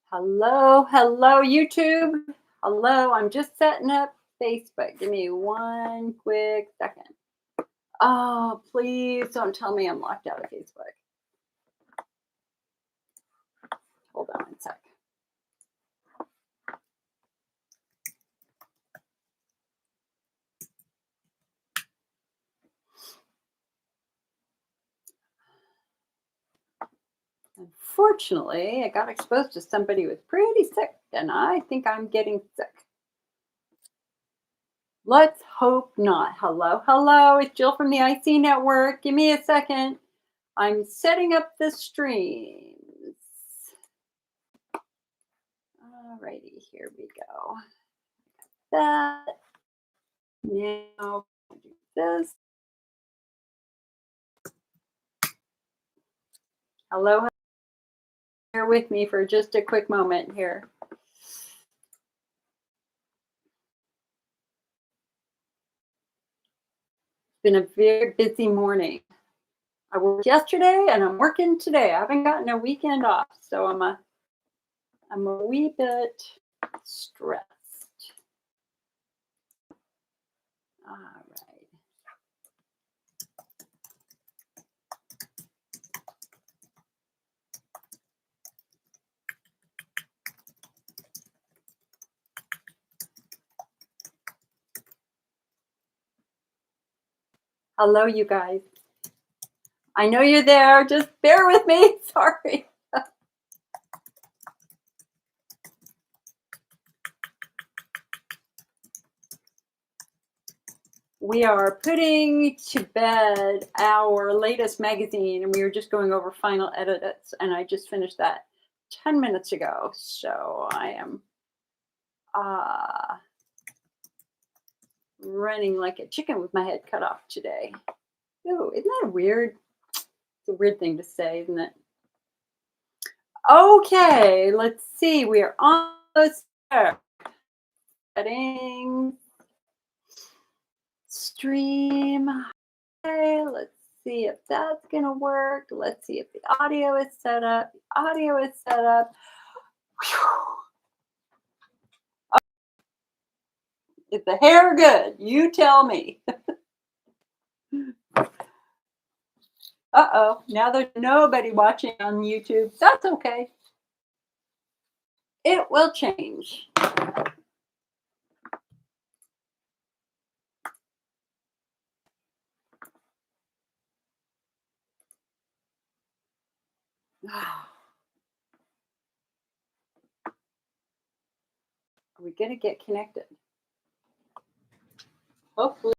Hello, hello, YouTube. Hello, I'm just setting up Facebook. Give me one quick second. Oh, please don't tell me I'm locked out of Facebook. Hold on one sec. Unfortunately, I got exposed to somebody who was pretty sick, and I think I'm getting sick. Let's hope not. Hello, hello. It's Jill from the IC Network. Give me a second. I'm setting up the streams. Alrighty, here we go. That. Now do this. Hello, bear with me for just a quick moment here. It's been a very busy morning. I worked yesterday and I'm working today. I haven't gotten a weekend off, so I'm a wee bit stressed. All right. Hello, you guys. I know you're there. Just bear with me. Sorry. We are putting to bed our latest magazine, and we were just going over final edits, and I just finished that 10 minutes ago. So I am running like a chicken with my head cut off today. Ooh, isn't that weird? It's a weird thing to say, isn't it? Okay, let's see. We are almost there. Settings. Stream. Okay, let's see if that's going to work. Let's see if the audio is set up. The audio is set up. Oh, is the hair good? You tell me. Uh-oh, now there's nobody watching on YouTube. That's okay. It will change. Are we going to get connected? Hopefully.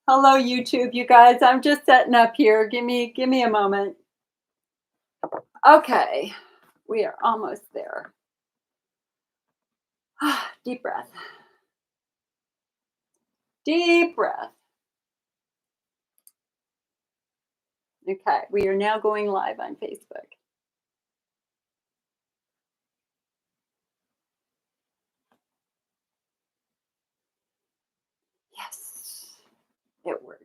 Hello, YouTube, you guys. I'm just setting up here. Give me a moment. Okay, we are almost there. Deep breath. Deep breath. Okay, we are now going live on Facebook. Yes, it works.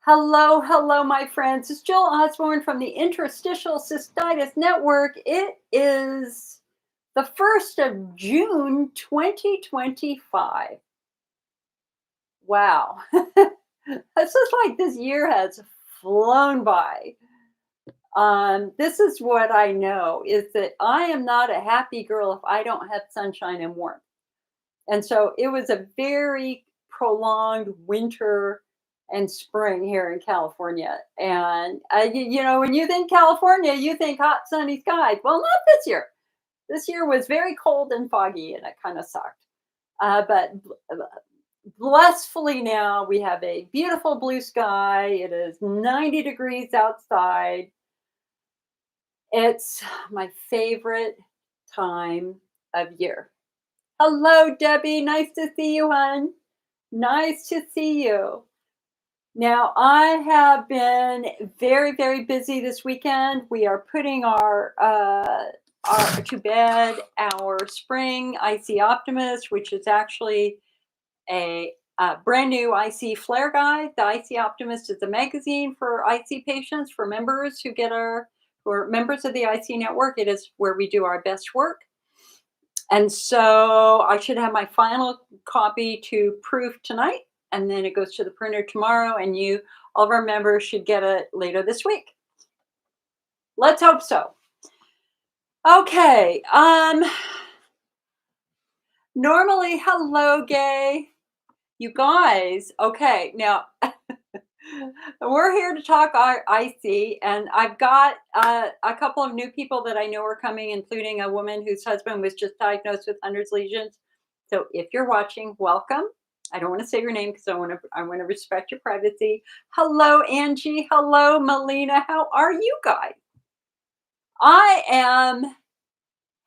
Hello, hello, my friends. It's Jill Osborne from the Interstitial Cystitis Network. It is the 1st of June, 2025. Wow. It's just like this year has flown by. This is what I know is that I am not a happy girl if I don't have sunshine and warmth. And so it was a very prolonged winter and spring here in California. And, when you think California, you think hot, sunny skies. Well, not this year. This year was very cold and foggy, and it kind of sucked. But blissfully now, we have a beautiful blue sky. It is 90 degrees outside. It's my favorite time of year. Hello, Debbie. Nice to see you, hon. Nice to see you. Now, I have been very, very busy this weekend. We are putting our to bed our spring IC Optimist, which is actually a brand new IC Flare Guide. The IC Optimist is a magazine for IC patients, for members who are members of the IC network. It is where we do our best work. And so I should have my final copy to proof tonight, and then it goes to the printer tomorrow, and all of our members should get it later this week. Let's hope so. Okay. Normally, hello, gay. You guys, okay, now we're here to talk our IC, and I've got a couple of new people that I know are coming, including a woman whose husband was just diagnosed with Hunner's lesions. So if you're watching, welcome. I don't want to say your name because I want to respect your privacy. Hello, Angie. Hello, Melina. How are you guys? I am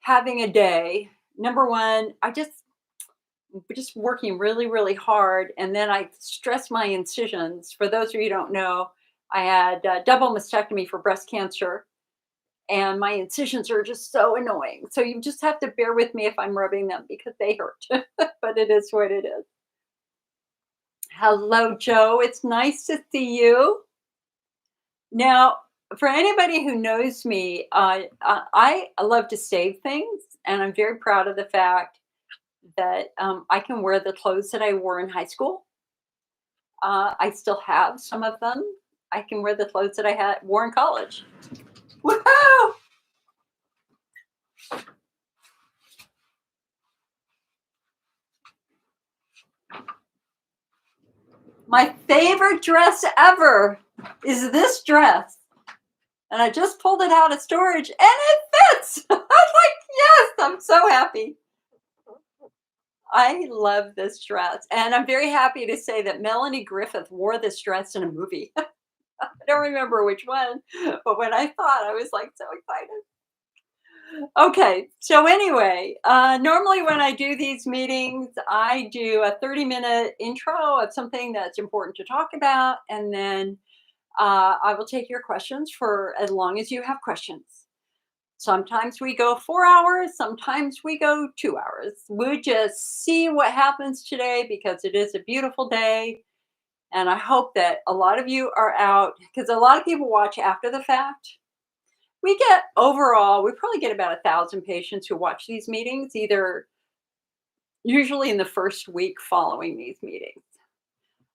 having a day. Number one, just working really, really hard. And then I stressed my incisions. For those of you who don't know, I had double mastectomy for breast cancer, and my incisions are just so annoying. So you just have to bear with me if I'm rubbing them because they hurt, but it is what it is. Hello, Joe. It's nice to see you. Now, for anybody who knows me, I love to save things, and I'm very proud of the fact that I can wear the clothes that I wore in high school. I still have some of them. I can wear the clothes that I wore in college. Woohoo! My favorite dress ever is this dress. And I just pulled it out of storage and it fits. I'm like, yes, I'm so happy. I love this dress. And I'm very happy to say that Melanie Griffith wore this dress in a movie. I don't remember which one, but when I thought, I was like so excited. Okay, so anyway, normally when I do these meetings, I do a 30-minute intro of something that's important to talk about, and then I will take your questions for as long as you have questions. Sometimes we go 4 hours, sometimes we go 2 hours. We just see what happens today because it is a beautiful day. And I hope that a lot of you are out because a lot of people watch after the fact. We probably get about 1,000 patients who watch these meetings, usually in the first week following these meetings.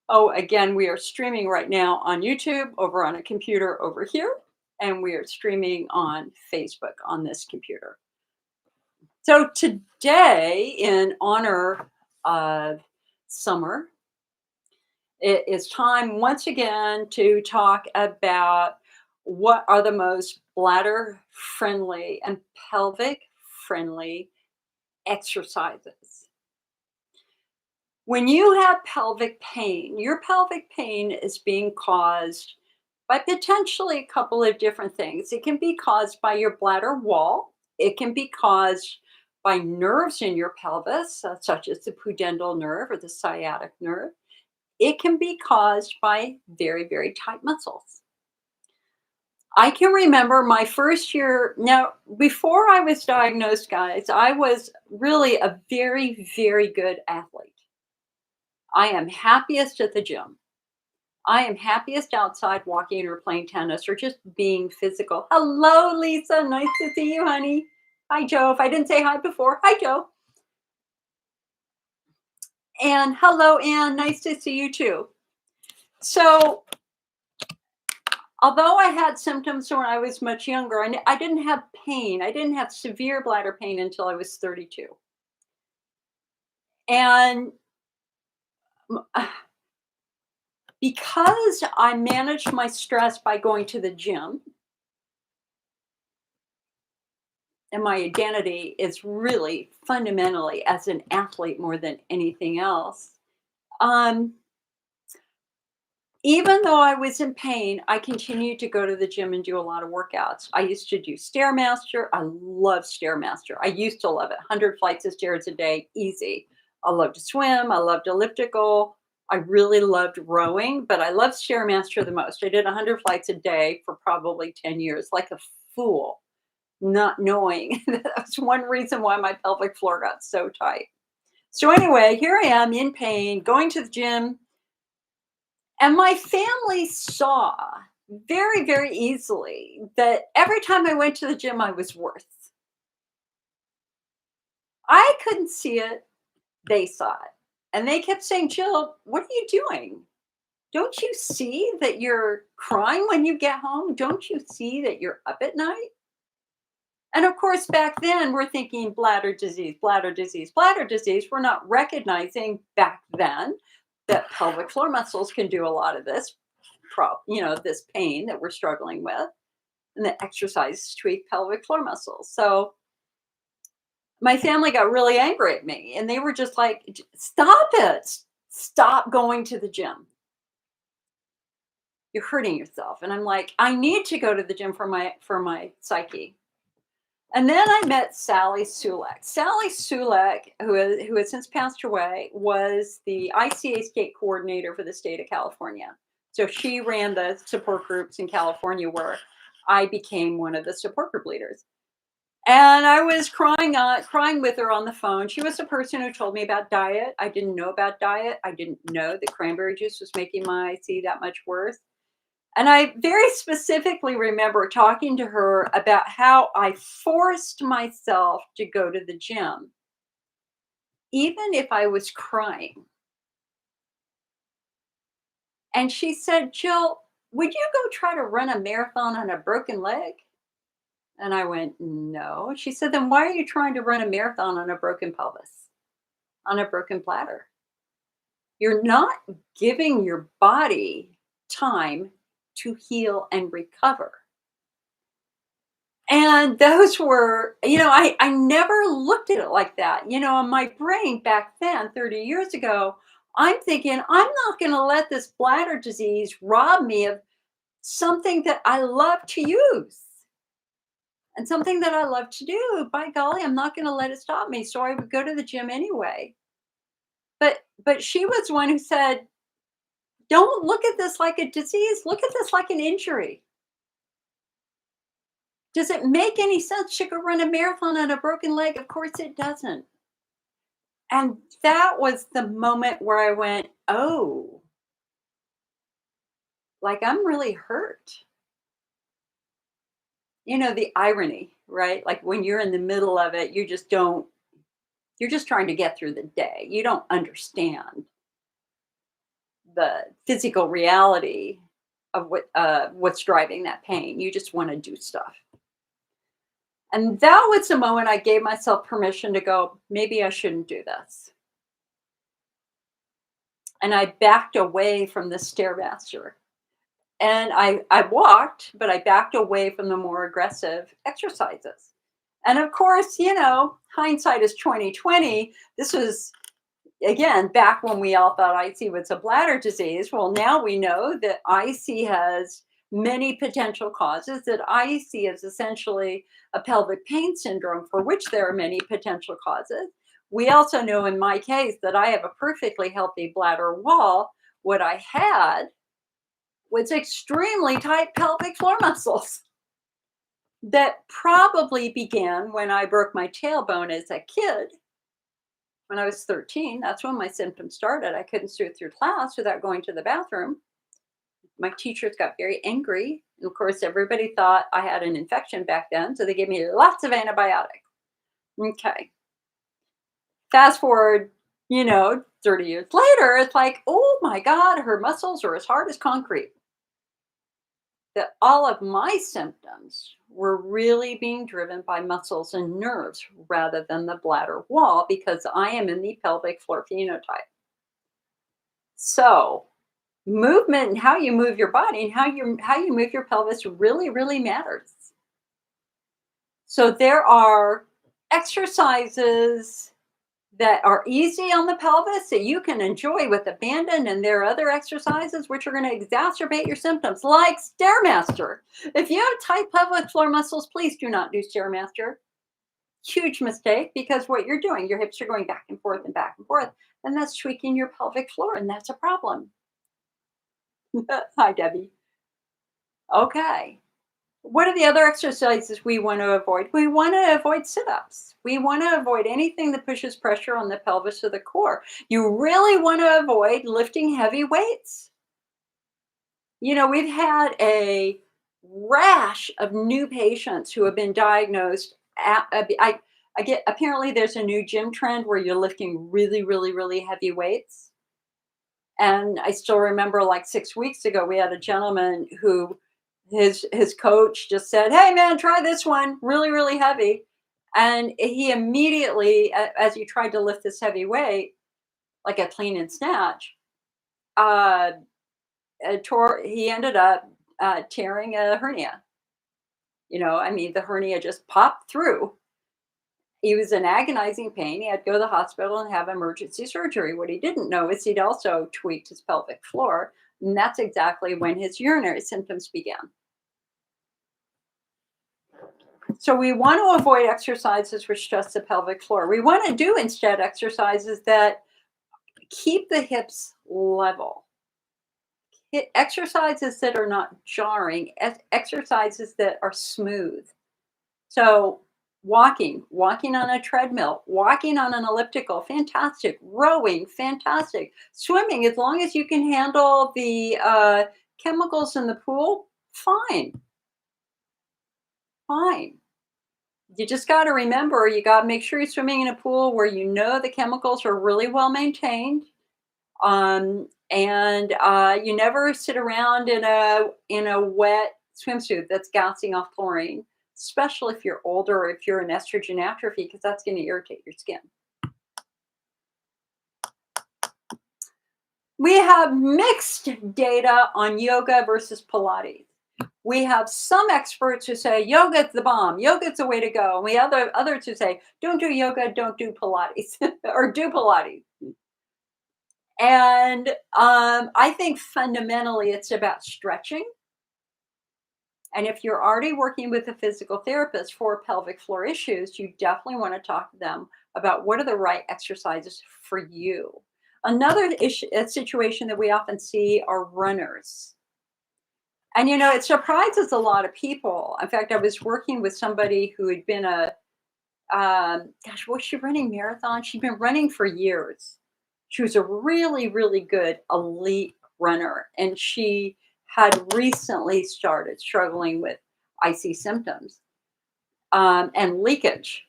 Oh, again, we are streaming right now on YouTube over on a computer over here, and we are streaming on Facebook on this computer. So today, in honor of summer, it is time once again to talk about what are the most bladder friendly and pelvic friendly exercises. When you have pelvic pain, your pelvic pain is being caused by potentially a couple of different things. It can be caused by your bladder wall. It can be caused by nerves in your pelvis, such as the pudendal nerve or the sciatic nerve. It can be caused by very, very tight muscles. I can remember my first year. Now, before I was diagnosed, guys, I was really a very, very good athlete. I am happiest at the gym. I am happiest outside walking or playing tennis or just being physical. Hello, Lisa. Nice to see you, honey. Hi, Joe. If I didn't say hi before, hi, Joe. And hello, Anne. Nice to see you, too. So, although I had symptoms when I was much younger, I didn't have pain. I didn't have severe bladder pain until I was 32. And because I managed my stress by going to the gym, and my identity is really fundamentally as an athlete more than anything else. Even though I was in pain, I continued to go to the gym and do a lot of workouts. I used to do Stairmaster. I love Stairmaster. I used to love it. 100 flights of stairs a day, easy. I loved to swim. I loved elliptical. I really loved rowing, but I loved Stairmaster the most. I did 100 flights a day for probably 10 years, like a fool. not knowing that was one reason why my pelvic floor got so tight. So anyway, here I am in pain, going to the gym, and my family saw very, very easily that every time I went to the gym, I was worse. I couldn't see it, they saw it. And they kept saying, Jill, what are you doing? Don't you see that you're crying when you get home? Don't you see that you're up at night? And of course, back then we're thinking bladder disease, bladder disease, bladder disease. We're not recognizing back then that pelvic floor muscles can do a lot of this, this pain that we're struggling with, and the exercise tweak pelvic floor muscles. So my family got really angry at me, and they were just like, "Stop it! Stop going to the gym. You're hurting yourself." And I'm like, "I need to go to the gym for my psyche." And then I met Sally Sulek. Sally Sulek, who has since passed away, was the ICA state coordinator for the state of California. So she ran the support groups in California where I became one of the support group leaders. And I was crying with her on the phone. She was the person who told me about diet. I didn't know about diet. I didn't know that cranberry juice was making my C that much worse. And I very specifically remember talking to her about how I forced myself to go to the gym, even if I was crying. And she said, Jill, would you go try to run a marathon on a broken leg? And I went, no. She said, then why are you trying to run a marathon on a broken pelvis, on a broken bladder? You're not giving your body time to heal and recover. And those were, I never looked at it like that. In my brain back then, 30 years ago, I'm thinking, I'm not going to let this bladder disease rob me of something that I love to use and something that I love to do. By golly, I'm not going to let it stop me. So I would go to the gym anyway. But she was the one who said, don't look at this like a disease. Look at this like an injury. Does it make any sense to go run a marathon on a broken leg? Of course it doesn't. And that was the moment where I went, oh, like I'm really hurt. The irony, right? Like when you're in the middle of it, you're just trying to get through the day. You don't understand the physical reality of what's driving that pain. You just want to do stuff. And that was the moment I gave myself permission to go, maybe I shouldn't do this. And I backed away from the Stairmaster. And I walked, but I backed away from the more aggressive exercises. And of course, hindsight is 2020. This was again back when we all thought IC was a bladder disease. Well, now we know that IC has many potential causes, that IC is essentially a pelvic pain syndrome for which there are many potential causes. We also know in my case that I have a perfectly healthy bladder wall. What I had was extremely tight pelvic floor muscles that probably began when I broke my tailbone as a kid. When I was 13, that's when my symptoms started. I couldn't sit through class without going to the bathroom. My teachers got very angry. And of course, everybody thought I had an infection back then, so they gave me lots of antibiotics. Okay. Fast forward, 30 years later, it's like, oh my God, her muscles are as hard as concrete. That all of my symptoms were really being driven by muscles and nerves rather than the bladder wall because I am in the pelvic floor phenotype. So, movement and how you move your body and how you move your pelvis really, really matters. So there are exercises that are easy on the pelvis that you can enjoy with abandon, and there are other exercises which are going to exacerbate your symptoms, like Stairmaster. If you have tight pelvic floor muscles, please do not do Stairmaster. Huge mistake, because what you're doing, your hips are going back and forth, and that's tweaking your pelvic floor, and that's a problem. Hi, Debbie. Okay. What are the other exercises we want to avoid? We want to avoid sit-ups. We want to avoid anything that pushes pressure on the pelvis or the core. You really want to avoid lifting heavy weights. We've had a rash of new patients who have been diagnosed. I get apparently there's a new gym trend where you're lifting really, really, really heavy weights. And I still remember like 6 weeks ago, we had a gentleman who his coach just said, "Hey man, try this one, really, really heavy." And he immediately, as he tried to lift this heavy weight, like a clean and snatch, uh, he ended up tearing a hernia. I mean, the hernia just popped through. He was in agonizing pain. He had to go to the hospital and have emergency surgery. What he didn't know is he'd also tweaked his pelvic floor. And that's exactly when his urinary symptoms began. So we want to avoid exercises which stress the pelvic floor. We want to do instead exercises that keep the hips level. Exercises that are not jarring, exercises that are smooth. So walking on a treadmill, walking on an elliptical, fantastic. Rowing, fantastic. Swimming, as long as you can handle the chemicals in the pool, fine, fine. You just got to remember, you got to make sure you're swimming in a pool where you know the chemicals are really well maintained. And you never sit around in a wet swimsuit that's gassing off chlorine, especially if you're older or if you're in estrogen atrophy, because that's going to irritate your skin. We have mixed data on yoga versus Pilates. We have some experts who say yoga's the bomb, yoga's the way to go. And we have others who say don't do yoga, don't do Pilates, or do Pilates. And I think fundamentally it's about stretching. And if you're already working with a physical therapist for pelvic floor issues, you definitely want to talk to them about what are the right exercises for you. Another situation that we often see are runners. And it surprises a lot of people. In fact, I was working with somebody who had been gosh, was she running marathons? She'd been running for years. She was a really, really good elite runner. And she had recently started struggling with icy symptoms and leakage.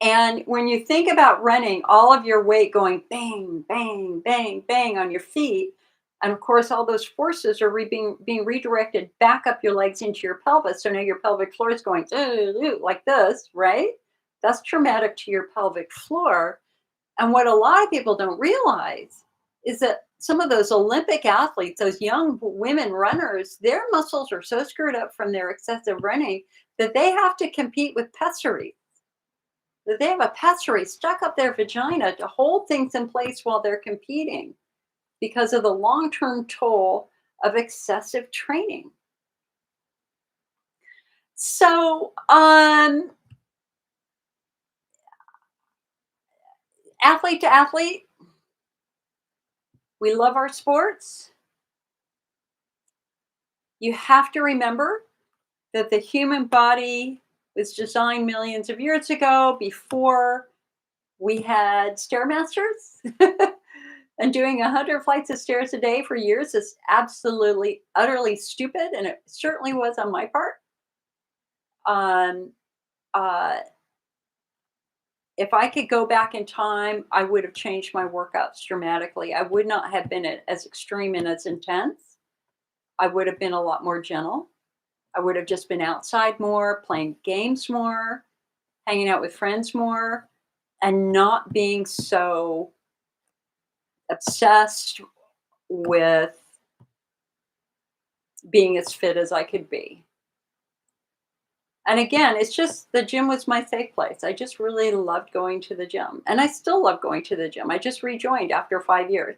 And when you think about running, all of your weight going bang, bang, bang, bang on your feet, and of course, all those forces are being redirected back up your legs into your pelvis. So now your pelvic floor is going like this, right? That's traumatic to your pelvic floor. And what a lot of people don't realize is that some of those Olympic athletes, those young women runners, their muscles are so screwed up from their excessive running that they have to compete with pessary. That they have a pessary stuck up their vagina to hold things in place while they're competing because of the long-term toll of excessive training. So, athlete to athlete, we love our sports. You have to remember that the human body was designed millions of years ago before we had stairmasters. And doing 100 flights of stairs a day for years is absolutely, utterly stupid, and it certainly was on my part. Um, uh, if I could go back in time, I would have changed my workouts dramatically. I would not have been as extreme and as intense. I would have been a lot more gentle. I would have just been outside more, playing games more, hanging out with friends more, and not being so obsessed with being as fit as I could be. And again, it's just the gym was my safe place. I just really loved going to the gym. And I still love going to the gym. I just rejoined after 5 years.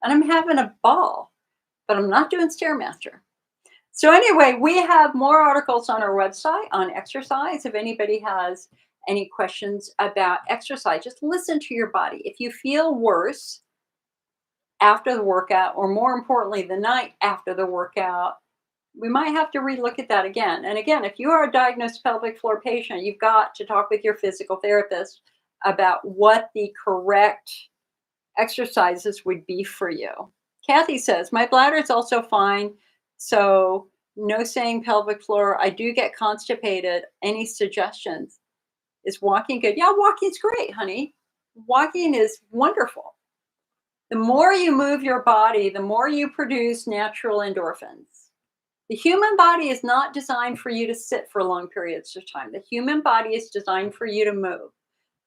And I'm having a ball, but I'm not doing Stairmaster. So anyway, we have more articles on our website on exercise. If anybody has any questions about exercise, just listen to your body. If you feel worse after the workout, or more importantly, the night after the workout, We might have to relook at that again. And again, if you are a diagnosed pelvic floor patient, you've got to talk with your physical therapist about what the correct exercises would be for you. Kathy says, my bladder is also fine. So no saying pelvic floor. I do get constipated. Any suggestions? Is walking good? Yeah, walking's great, honey. Walking is wonderful. The more you move your body, the more you produce natural endorphins. The human body is not designed for you to sit for long periods of time. The human body is designed for you to move.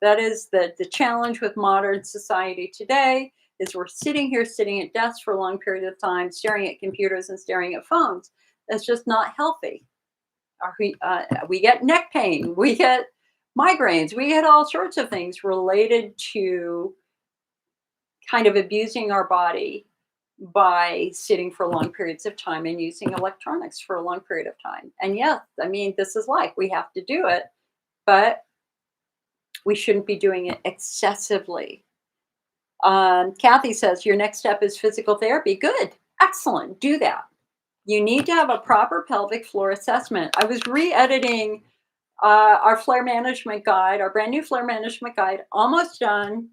That is the challenge with modern society today is we're sitting at desks for a long period of time, staring at computers and staring at phones. That's just not healthy. We get neck pain, we get migraines, we get all sorts of things related to kind of abusing our body by sitting for long periods of time and using electronics for a long period of time. And yes, I mean, this is life. We have to do it, but we shouldn't be doing it excessively. Kathy says, your next step is physical therapy. Good. Excellent. Do that. You need to have a proper pelvic floor assessment. I was re-editing our flare management guide, our brand new flare management guide, almost done.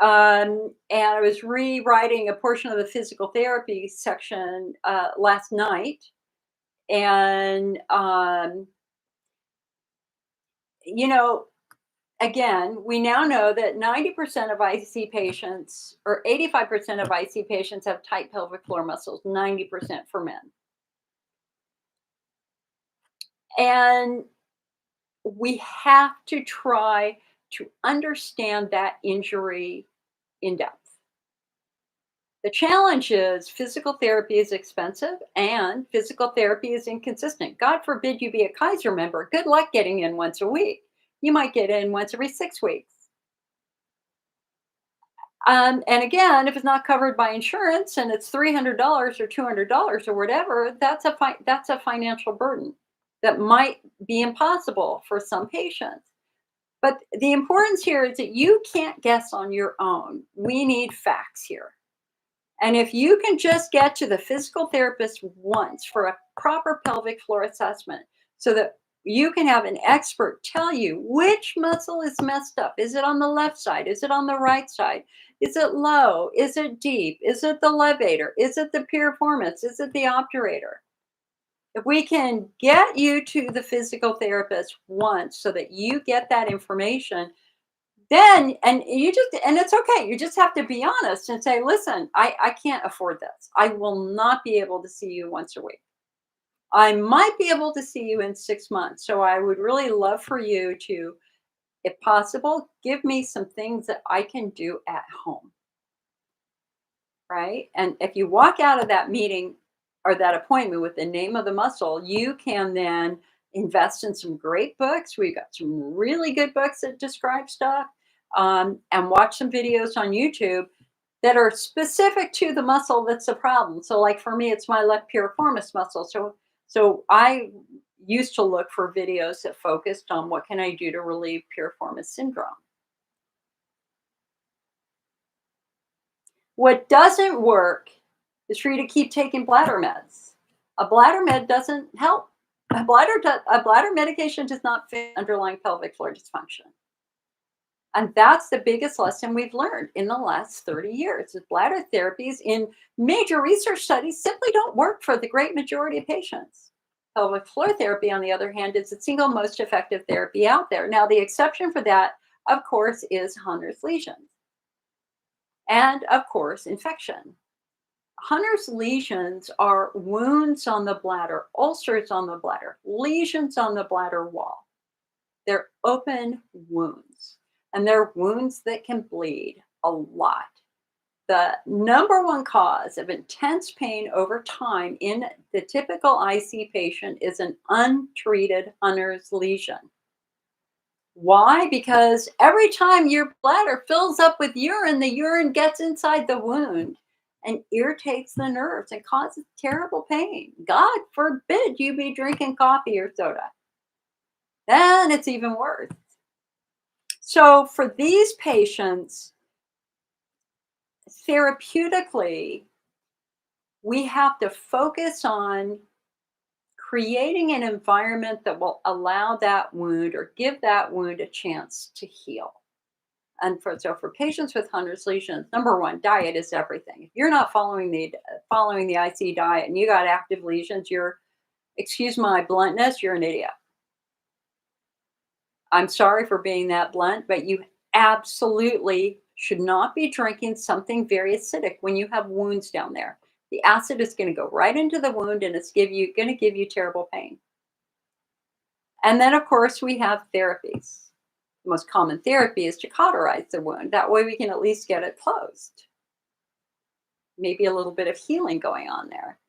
And I was rewriting a portion of the physical therapy section last night. And, you know, again, we now know that 90% of IC patients or 85% of IC patients have tight pelvic floor muscles, 90% for men. And we have to try to understand that injury in depth. The challenge is physical therapy is expensive and physical therapy is inconsistent. God forbid you be a Kaiser member. Good luck getting in once a week. You might get in once every 6 weeks. And again, if it's not covered by insurance and it's $300 or $200 or whatever, that's a financial burden that might be impossible for some patients. But the importance here is that you can't guess on your own. We need facts here. And if you can just get to the physical therapist once for a proper pelvic floor assessment so that you can have an expert tell you which muscle is messed up. Is it on the left side? Is it on the right side? Is it low? Is it deep? Is it the levator? Is it the piriformis? Is it the obturator? If we can get you to the physical therapist once so that you get that information, then and it's okay. You just have to be honest and say, listen, I can't afford this. I will not be able to see you once a week. I might be able to see you in 6 months. So I would really love for you to, if possible, give me some things that I can do at home. Right. And if you walk out of that meeting or that appointment with the name of the muscle, you can then invest in some great books. We've got some really good books that describe stuff, and watch some videos on YouTube that are specific to the muscle that's the problem. So, like for me, it's my left piriformis muscle. So I used to look for videos that focused on what can I do to relieve piriformis syndrome. What doesn't work is for you to keep taking bladder meds. A bladder med doesn't help. A bladder medication does not fix underlying pelvic floor dysfunction. And that's the biggest lesson we've learned in the last 30 years. Is bladder therapies in major research studies simply don't work for the great majority of patients. Pelvic floor therapy, on the other hand, is the single most effective therapy out there. Now, the exception for that, of course, is Hunner's lesions. And of course, infection. Hunner's lesions are wounds on the bladder, ulcers on the bladder, lesions on the bladder wall. They're open wounds, and they're wounds that can bleed a lot. The number one cause of intense pain over time in the typical IC patient is an untreated Hunner's lesion. Why? Because every time your bladder fills up with urine, the urine gets inside the wound and irritates the nerves and causes terrible pain. God forbid you be drinking coffee or soda. Then it's even worse. So for these patients, therapeutically, we have to focus on creating an environment that will allow that wound or give that wound a chance to heal. And for patients with Hunner's lesions, number one, diet is everything. If you're not following the IC diet and you got active lesions, you're, excuse my bluntness, you're an idiot. I'm sorry for being that blunt, but you absolutely should not be drinking something very acidic when you have wounds down there. The acid is going to go right into the wound and it's going to give you terrible pain. And then, of course, we have therapies. The most common therapy is to cauterize the wound. That way we can at least get it closed. Maybe a little bit of healing going on there.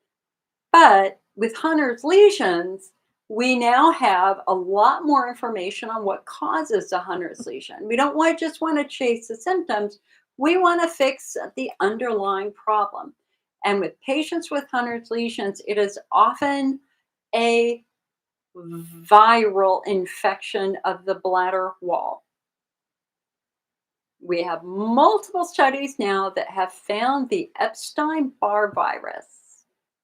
But with Hunner's lesions, we now have a lot more information on what causes a Hunner's lesion. We don't just want to chase the symptoms. We want to fix the underlying problem. And with patients with Hunner's lesions, it is often a viral infection of the bladder wall. We have multiple studies now that have found the Epstein-Barr virus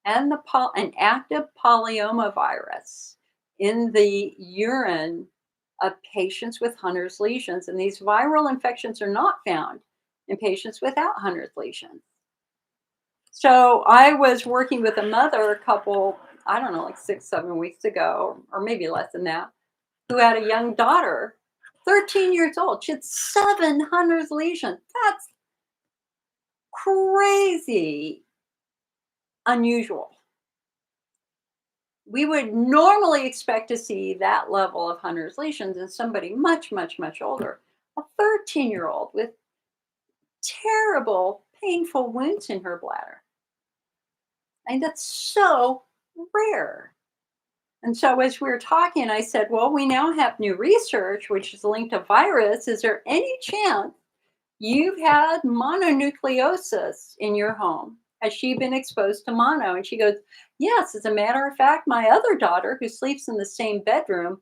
and an active polyoma virus in the urine of patients with Hunner's lesions. And these viral infections are not found in patients without Hunner's lesions. So I was working with a mother a couple, I don't know, like 6-7 weeks ago, or maybe less than that, who had a young daughter, 13 years old. She had 7 Hunner's lesions. That's crazy unusual. We would normally expect to see that level of Hunner's lesions in somebody much, much, much older. A 13-year-old with terrible, painful wounds in her bladder. And that's so rare. And so as we were talking, I said, well, we now have new research, which is linked to virus. Is there any chance you've had mononucleosis in your home? Has she been exposed to mono? And she goes, yes, as a matter of fact, my other daughter, who sleeps in the same bedroom,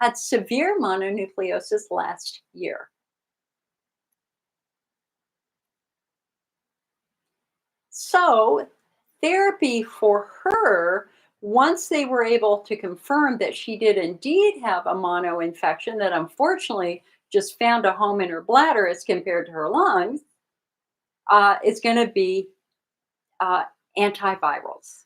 had severe mononucleosis last year. So therapy for her, once they were able to confirm that she did indeed have a mono infection that unfortunately just found a home in her bladder as compared to her lungs, is going to be antivirals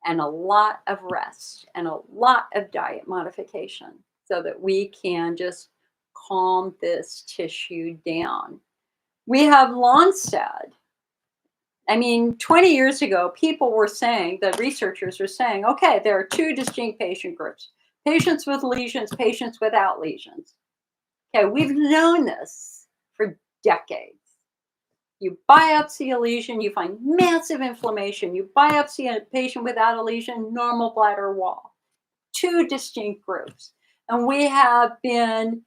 and a lot of rest and a lot of diet modification so that we can just calm this tissue down. We have Lonsted. I mean, 20 years ago, people were saying, the researchers were saying, okay, there are 2 distinct patient groups, patients with lesions, patients without lesions. Okay, we've known this for decades. You biopsy a lesion, you find massive inflammation. You biopsy a patient without a lesion, normal bladder wall. 2 distinct groups. And we have been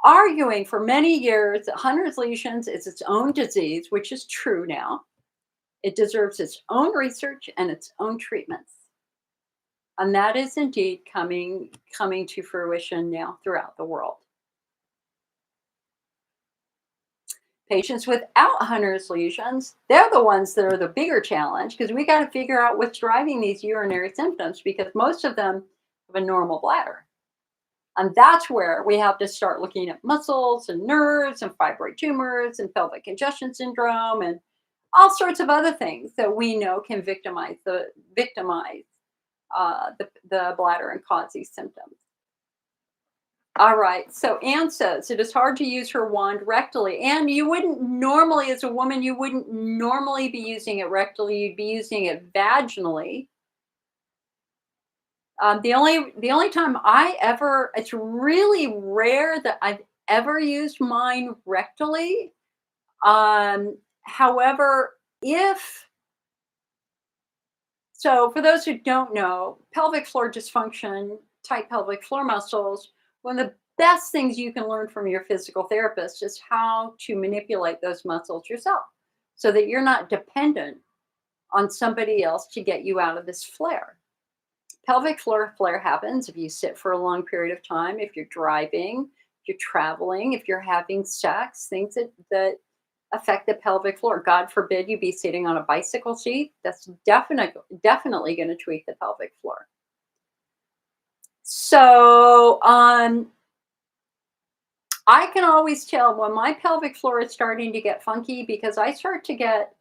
arguing for many years that Hunner's lesions is its own disease, which is true now. It deserves its own research and its own treatments. And that is indeed coming to fruition now throughout the world. Patients without Hunner's lesions, they're the ones that are the bigger challenge because we got to figure out what's driving these urinary symptoms because most of them have a normal bladder. And that's where we have to start looking at muscles and nerves and fibroid tumors and pelvic congestion syndrome and all sorts of other things that we know can victimize the bladder and cause these symptoms. All right, so Anne says, it is hard to use her wand rectally. And you wouldn't normally, as a woman, you wouldn't normally be using it rectally. You'd be using it vaginally. The only time it's really rare that I've ever used mine rectally. However, so for those who don't know, pelvic floor dysfunction, tight pelvic floor muscles, one of the best things you can learn from your physical therapist is how to manipulate those muscles yourself so that you're not dependent on somebody else to get you out of this flare. Pelvic floor flare happens if you sit for a long period of time, if you're driving, if you're traveling, if you're having sex, things that affect the pelvic floor. God forbid you be sitting on a bicycle seat. That's definitely going to tweak the pelvic floor. So I can always tell when my pelvic floor is starting to get funky because I start to get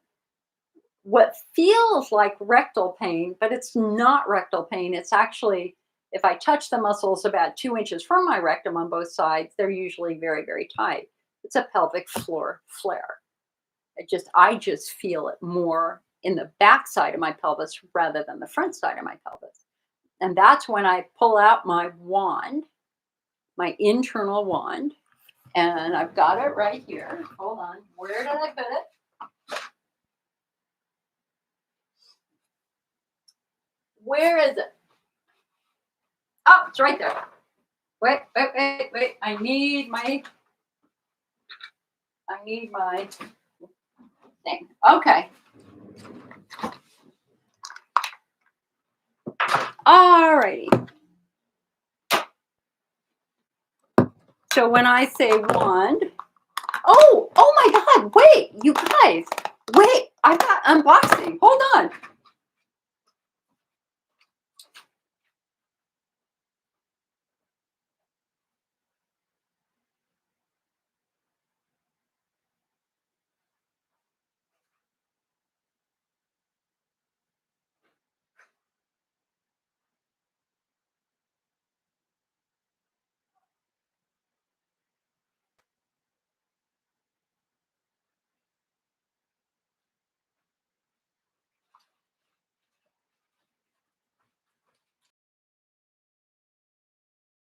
what feels like rectal pain, but it's not rectal pain. It's actually, if I touch the muscles about 2 inches from my rectum on both sides, they're usually very, very tight. It's a pelvic floor flare. I just feel it more in the back side of my pelvis rather than the front side of my pelvis. And that's when I pull out my wand, my internal wand, and I've got it right here. Hold on. Where did I put it? Where is it? Oh, it's right there. Wait. I need my thing. Okay. Alrighty. So when I say wand, oh my God, wait, you guys, wait, I got unboxing. Hold on.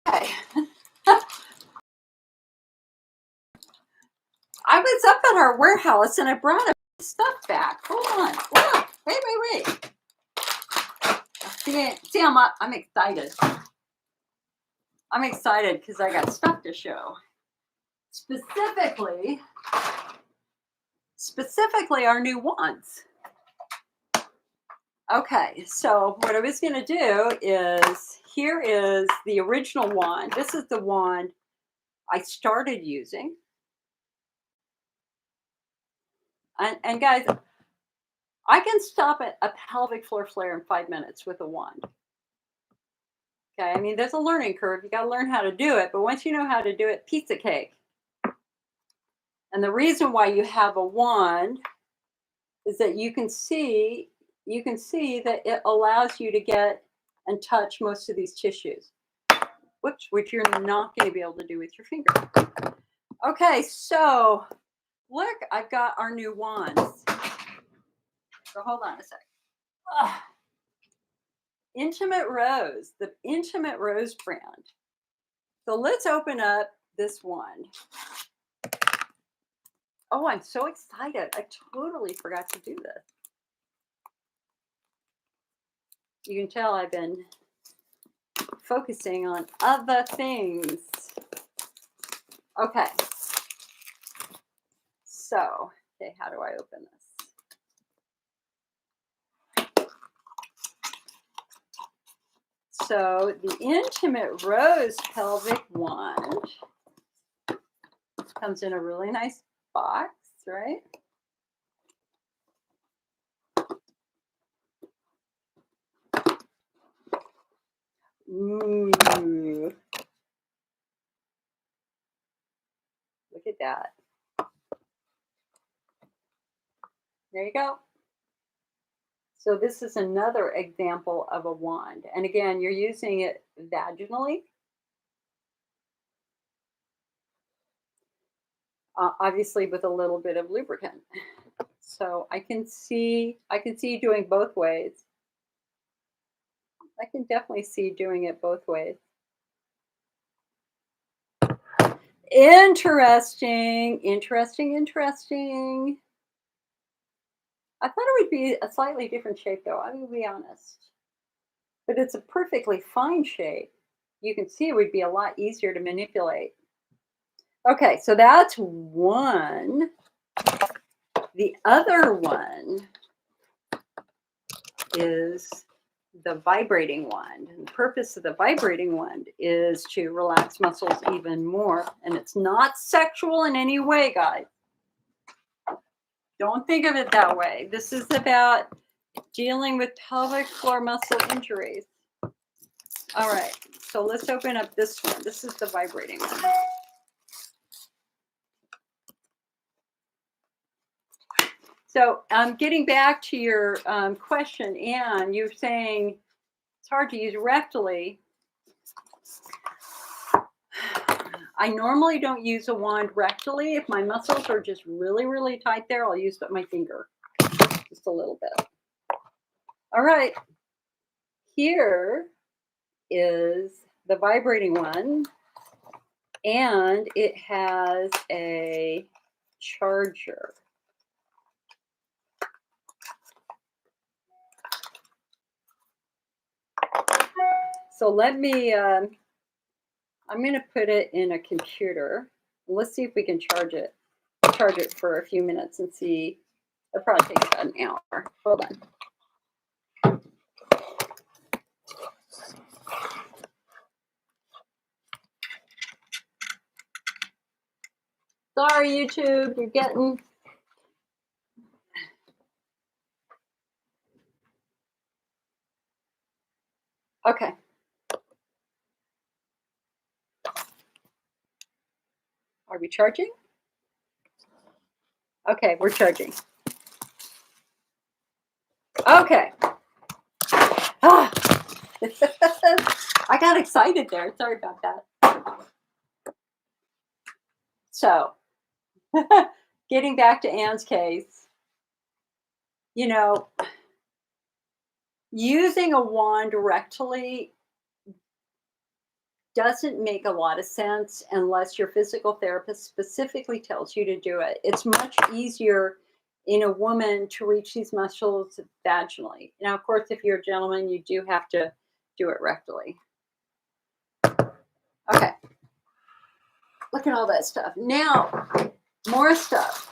Okay. I was up at our warehouse and I brought stuff back. Hold on. Wait. See, I'm excited. I'm excited because I got stuff to show. Specifically our new wands. Okay, so what I was going to do is, here is the original wand. This is the wand I started using. And guys, I can stop a pelvic floor flare in 5 minutes with a wand. Okay, I mean, there's a learning curve. You got to learn how to do it. But once you know how to do it, pizza cake. And the reason why you have a wand is that you can see that it allows you to get and touch most of these tissues, which you're not going to be able to do with your finger. Okay, so look, I've got our new wands. So hold on a sec. Intimate Rose, the Intimate Rose brand. So let's open up this wand. Oh, I'm so excited. I totally forgot to do this. You can tell I've been focusing on other things. Okay. So, okay, how do I open this? So, the Intimate Rose pelvic wand comes in a really nice box, right? Ooh. Look at that. There you go. So this is another example of a wand. And again, you're using it vaginally. Obviously with a little bit of lubricant. So I can see doing both ways. I can definitely see doing it both ways. Interesting. I thought it would be a slightly different shape though, I will be honest. But it's a perfectly fine shape. You can see it would be a lot easier to manipulate. Okay, so that's one. The other one is the vibrating wand. And the purpose of the vibrating wand is to relax muscles even more. And it's not sexual in any way, guys. Don't think of it that way. This is about dealing with pelvic floor muscle injuries. All right, so let's open up this one. This is the vibrating one. So getting back to your question, Anne, you're saying it's hard to use rectally. I normally don't use a wand rectally. If my muscles are just really, really tight there, I'll use my finger just a little bit. All right, here is the vibrating one, and it has a charger. So let me, I'm going to put it in a computer. Let's see if we can charge it for a few minutes and see. It'll probably take about an hour. Hold on. Sorry, YouTube, you're getting. Okay. Are we charging? Okay, we're charging. Okay. Ah. I got excited there. Sorry about that. So, getting back to Anne's case, you know, using a wand rectally doesn't make a lot of sense unless your physical therapist specifically tells you to do it. It's much easier in a woman to reach these muscles vaginally. Now, of course, if you're a gentleman, you do have to do it rectally. Okay. Look at all that stuff. Now, more stuff.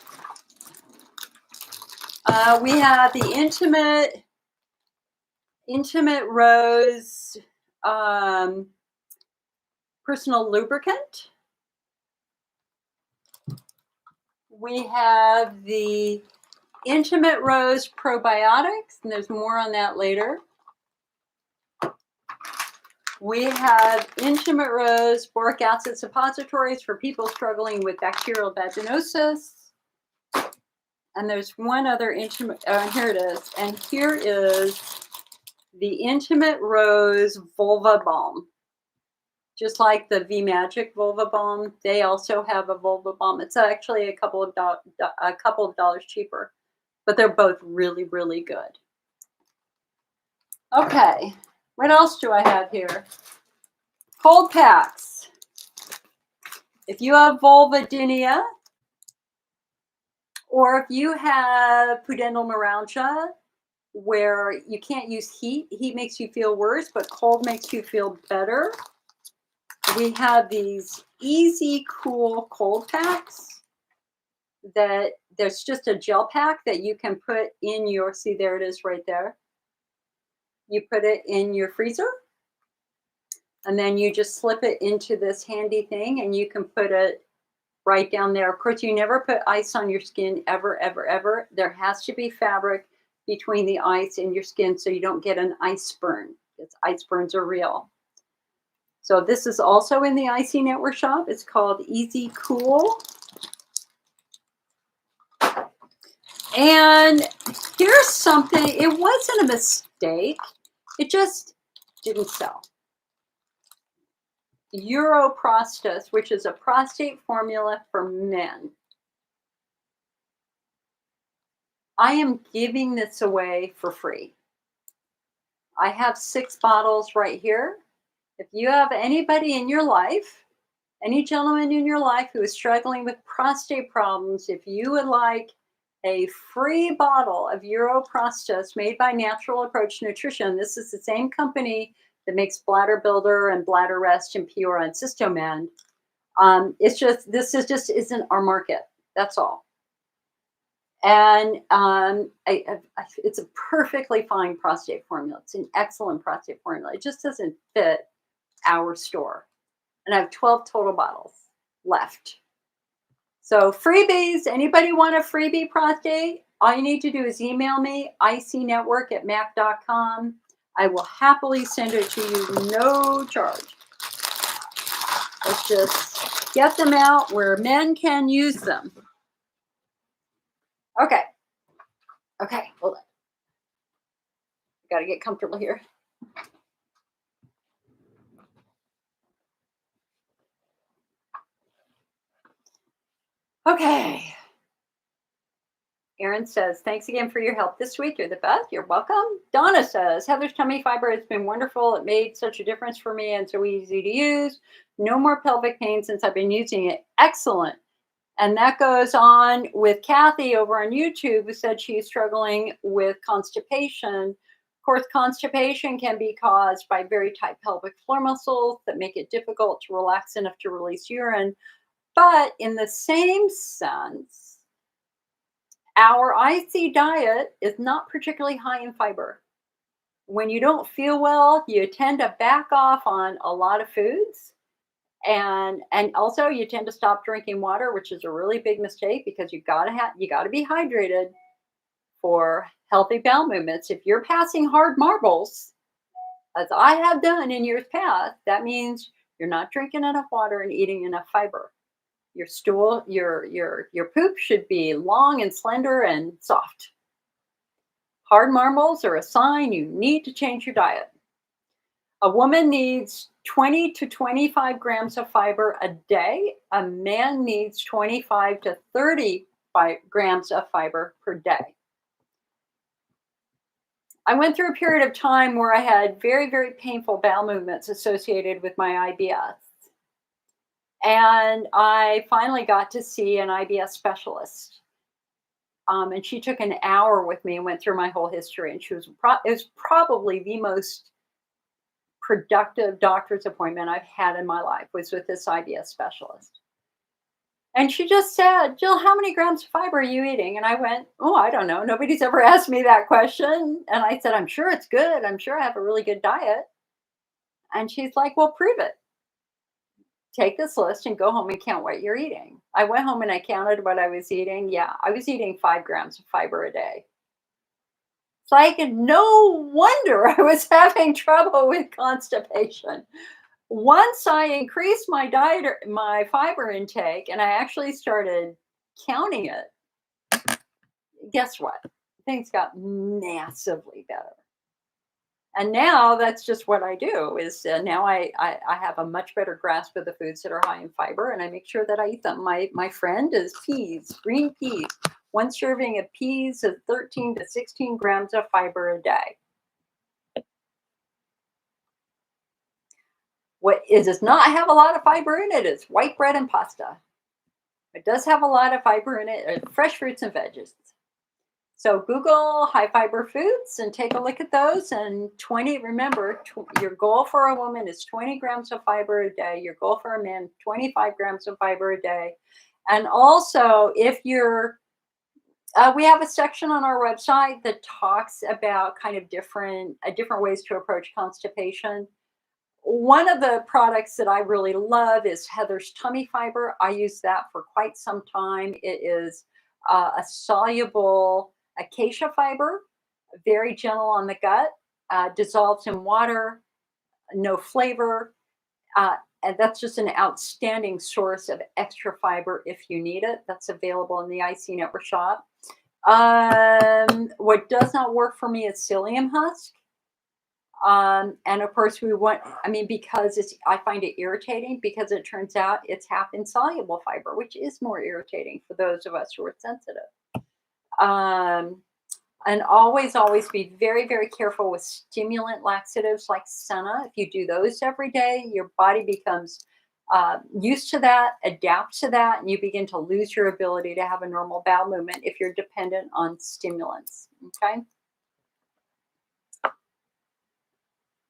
We have the Intimate Rose personal lubricant. We have the Intimate Rose probiotics, and there's more on that later. We have Intimate Rose boric acid suppositories for people struggling with bacterial vaginosis. And there's one other intimate, here it is. And here is the Intimate Rose Vulva Balm. Just like the V Magic Vulva Balm, they also have a Vulva Balm. It's actually a couple of dollars cheaper, but they're both really, really good. Okay, what else do I have here? Cold packs. If you have vulvodynia, or if you have pudendal neuralgia, where you can't use heat makes you feel worse, but cold makes you feel better. We have these easy, cool cold packs that there's just a gel pack that you can put in your, see, there it is right there. You put it in your freezer, and then you just slip it into this handy thing, and you can put it right down there. Of course, you never put ice on your skin, ever, ever, ever. There has to be fabric between the ice and your skin so you don't get an ice burn, because ice burns are real. So this is also in the Icy Network shop. It's called Easy Cool. And here's something, it wasn't a mistake. It just didn't sell. Uroprostus, which is a prostate formula for men. I am giving this away for free. I have 6 bottles right here. If you have anybody in your life, any gentleman in your life who is struggling with prostate problems, if you would like a free bottle of Uroprostus made by Natural Approach Nutrition, this is the same company that makes Bladder Builder and Bladder Rest and Pure and Cystomend. It's just, this is just isn't our market. That's all. And it's a perfectly fine prostate formula. It's an excellent prostate formula. It just doesn't fit our store. And I have 12 total bottles left. So freebies, anybody want a freebie prostate? All you need to do is email me, icnetwork@mac.com. I will happily send it to you, no charge. Let's just get them out where men can use them. Okay. Okay, hold on. Got to get comfortable here. Okay. Erin says, thanks again for your help this week. You're the best. You're welcome. Donna says, Heather's tummy fiber has been wonderful. It made such a difference for me and so easy to use. No more pelvic pain since I've been using it. Excellent. And that goes on with Kathy over on YouTube, who said she's struggling with constipation. Of course, constipation can be caused by very tight pelvic floor muscles that make it difficult to relax enough to release urine. But in the same sense, our IC diet is not particularly high in fiber. When you don't feel well, you tend to back off on a lot of foods. And also you tend to stop drinking water, which is a really big mistake because you gotta be hydrated for healthy bowel movements. If you're passing hard marbles, as I have done in years past, that means you're not drinking enough water and eating enough fiber. Your stool, your poop should be long and slender and soft. Hard marbles are a sign you need to change your diet. A woman needs 20 to 25 grams of fiber a day. A man needs 25 to 35 grams of fiber per day. I went through a period of time where I had very, very painful bowel movements associated with my IBS. And I finally got to see an IBS specialist. And she took an hour with me and went through my whole history. And it was probably the most productive doctor's appointment I've had in my life was with this IBS specialist. And she just said, Jill, how many grams of fiber are you eating? And I went, oh, I don't know. Nobody's ever asked me that question. And I said, I'm sure it's good. I'm sure I have a really good diet. And she's like, well, prove it. Take this list and go home and count what you're eating. I went home and I counted what I was eating. Yeah, I was eating 5 grams of fiber a day. It's like, no wonder I was having trouble with constipation. Once I increased my diet, my fiber intake, and I actually started counting it, guess what? Things got massively better. And now that's just what I do is now I have a much better grasp of the foods that are high in fiber, and I make sure that I eat them. My friend is peas, green peas. One serving of peas is 13 to 16 grams of fiber a day. What does not have a lot of fiber in it is white bread and pasta. It does have a lot of fiber in it, fresh fruits and veggies. So Google high fiber foods and take a look at those. And remember, your goal for a woman is 20 grams of fiber a day. Your goal for a man, 25 grams of fiber a day. And also, if you're, we have a section on our website that talks about kind of different ways to approach constipation. One of the products that I really love is Heather's Tummy Fiber. I use that for quite some time. It is a soluble acacia fiber, very gentle on the gut, dissolves in water, no flavor. And that's just an outstanding source of extra fiber if you need it. That's available in the IC Network shop. What does not work for me is psyllium husk. And of course because I find it irritating because it turns out it's half insoluble fiber, which is more irritating for those of us who are sensitive. And always be very, very careful with stimulant laxatives like Senna. If you do those every day, your body becomes used to that, adapts to that, and you begin to lose your ability to have a normal bowel movement if you're dependent on stimulants. Okay.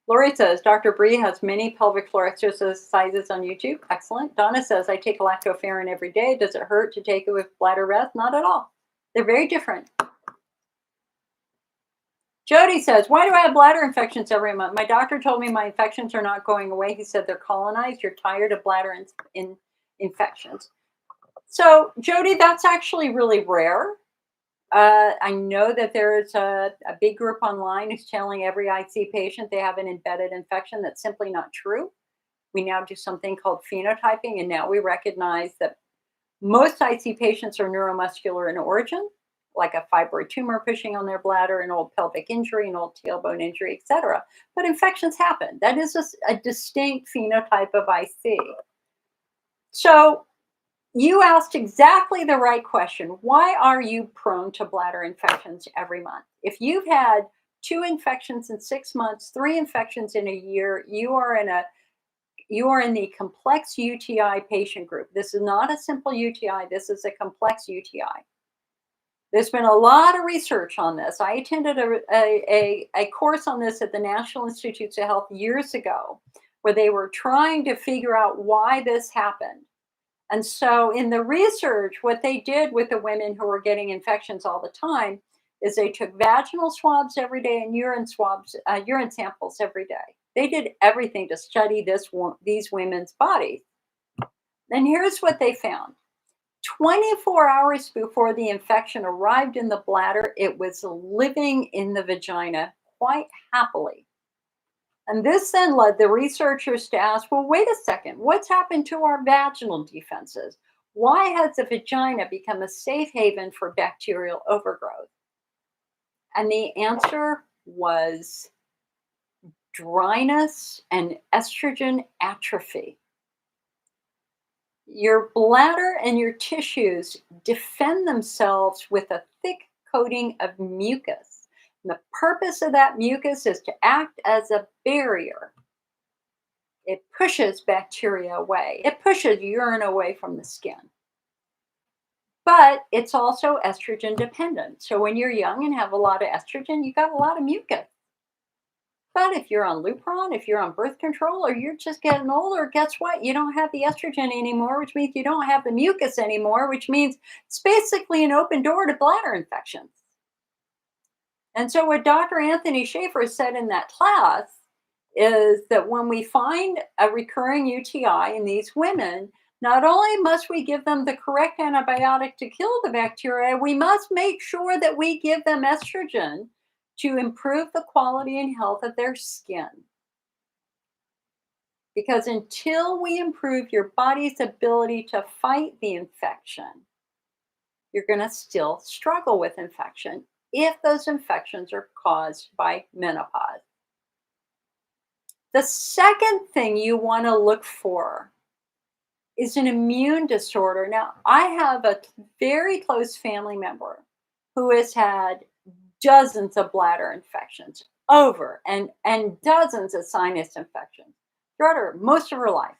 Lori says, Dr. Bree has many pelvic floor exercises on YouTube. Excellent. Donna says, I take lactoferrin every day. Does it hurt to take it with bladder rest? Not at all. They're very different. Jody says, why do I have bladder infections every month? My doctor told me my infections are not going away. He said they're colonized. You're tired of bladder infections. So, Jody, that's actually really rare. I know that there is a big group online who's telling every IC patient they have an embedded infection. That's simply not true. We now do something called phenotyping, and now we recognize that most IC patients are neuromuscular in origin, like a fibroid tumor pushing on their bladder, an old pelvic injury, an old tailbone injury, etc. But infections happen. That is a distinct phenotype of IC. So you asked exactly the right question. Why are you prone to bladder infections every month? If you've had 2 infections in 6 months, 3 infections in a year, you are in the complex UTI patient group. This is not a simple UTI. This is a complex UTI. There's been a lot of research on this. I attended a course on this at the National Institutes of Health years ago, where they were trying to figure out why this happened. And so, in the research, what they did with the women who were getting infections all the time is they took vaginal swabs every day and urine samples every day. They did everything to study these women's bodies. And here's what they found: 24 hours before the infection arrived in the bladder, it was living in the vagina quite happily. And this then led the researchers to ask, well, wait a second, what's happened to our vaginal defenses? Why has the vagina become a safe haven for bacterial overgrowth? And the answer was dryness and estrogen atrophy. Your bladder and your tissues defend themselves with a thick coating of mucus. And the purpose of that mucus is to act as a barrier. It pushes bacteria away. It pushes urine away from the skin. But it's also estrogen dependent. So when you're young and have a lot of estrogen, you got a lot of mucus. But if you're on Lupron, if you're on birth control, or you're just getting older, guess what? You don't have the estrogen anymore, which means you don't have the mucus anymore, which means it's basically an open door to bladder infections. And so what Dr. Anthony Schaefer said in that class is that when we find a recurring UTI in these women, not only must we give them the correct antibiotic to kill the bacteria, we must make sure that we give them estrogen to improve the quality and health of their skin. Because until we improve your body's ability to fight the infection, you're going to still struggle with infection if those infections are caused by menopause. The second thing you want to look for is an immune disorder. Now, I have a very close family member who has had dozens of bladder infections over and dozens of sinus infections throughout most of her life.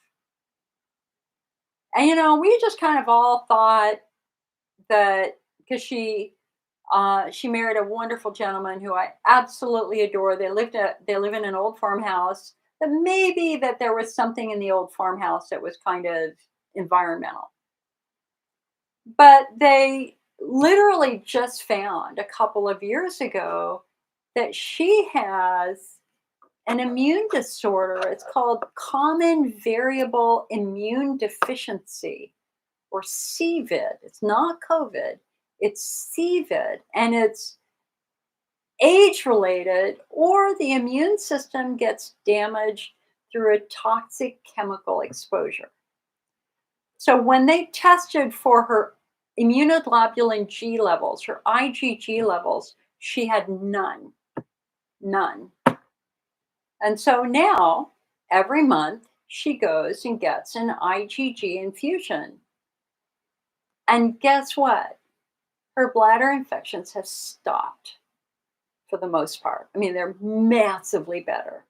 And we just kind of all thought that because she married a wonderful gentleman who I absolutely adore. They live in an old farmhouse. That maybe that there was something in the old farmhouse that was kind of environmental. But they literally just found a couple of years ago that she has an immune disorder. It's called common variable immune deficiency, or CVID. It's not COVID, it's CVID, and it's age related, or the immune system gets damaged through a toxic chemical exposure. So when they tested for her immunoglobulin G levels, her IgG levels, she had none. None. And so now, every month, she goes and gets an IgG infusion. And guess what? Her bladder infections have stopped for the most part. I mean, they're massively better.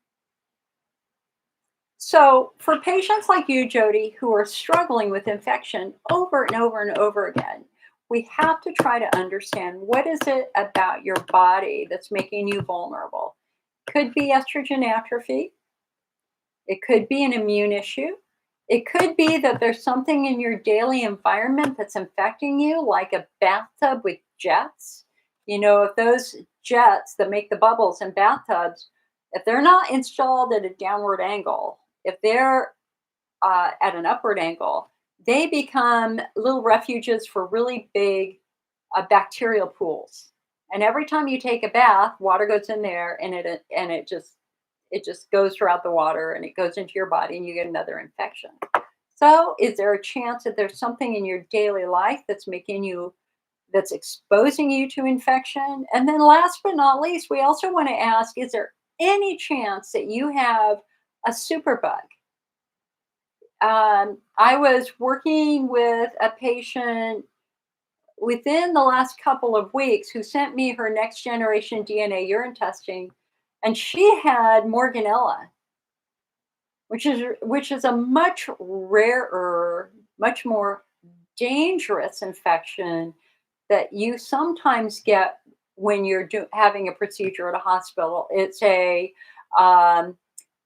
So, for patients like you, Jody, who are struggling with infection over and over and over again, we have to try to understand, what is it about your body that's making you vulnerable? Could be estrogen atrophy. It could be an immune issue. It could be that there's something in your daily environment that's infecting you, like a bathtub with jets. If those jets that make the bubbles in bathtubs, if they're not installed at a downward angle, if they're at an upward angle, they become little refuges for really big bacterial pools. And every time you take a bath, water goes in there, and it just goes throughout the water, and it goes into your body, and you get another infection. So, is there a chance that there's something in your daily life that's exposing you to infection? And then, last but not least, we also want to ask, is there any chance that you have a superbug? I was working with a patient within the last couple of weeks who sent me her next generation DNA urine testing, and she had Morganella, which is a much rarer, much more dangerous infection that you sometimes get when you're having a procedure at a hospital. It's um,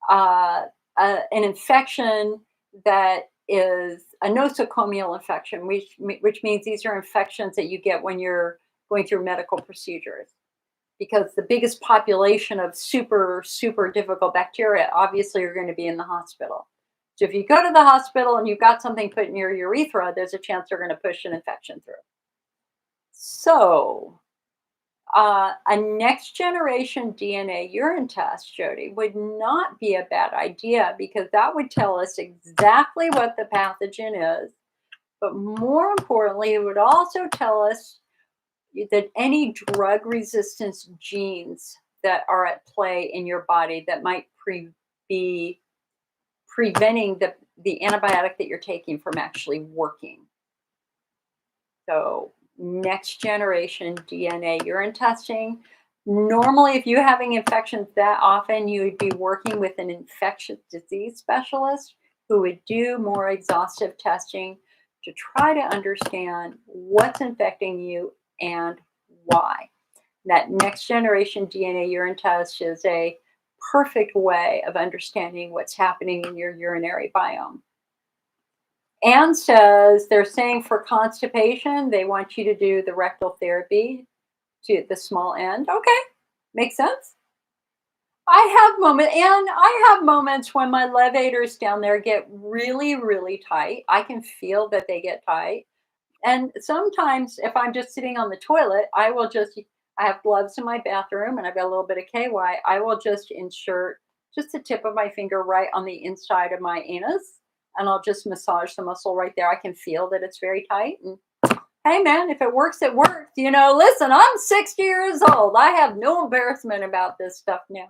an infection that is a nosocomial infection, which means these are infections that you get when you're going through medical procedures. Because the biggest population of super, super difficult bacteria obviously are going to be in the hospital. So if you go to the hospital and you've got something put in your urethra, there's a chance they're going to push an infection through. So a next generation DNA urine test, Jody, would not be a bad idea because that would tell us exactly what the pathogen is. But more importantly, it would also tell us that any drug resistance genes that are at play in your body that might be preventing the antibiotic that you're taking from actually working. So, next generation DNA urine testing. Normally, if you're having infections that often, you would be working with an infectious disease specialist who would do more exhaustive testing to try to understand what's infecting you and why. That next generation DNA urine test is a perfect way of understanding what's happening in your urinary biome. Anne says they're saying for constipation, they want you to do the rectal therapy to the small end. Okay, makes sense. I have moments when my levators down there get really, really tight. I can feel that they get tight. And sometimes if I'm just sitting on the toilet, I have gloves in my bathroom and I've got a little bit of KY. I will just insert just the tip of my finger right on the inside of my anus, and I'll just massage the muscle right there. I can feel that it's very tight. And hey, man, if it works, it works. Listen, I'm 60 years old. I have no embarrassment about this stuff now.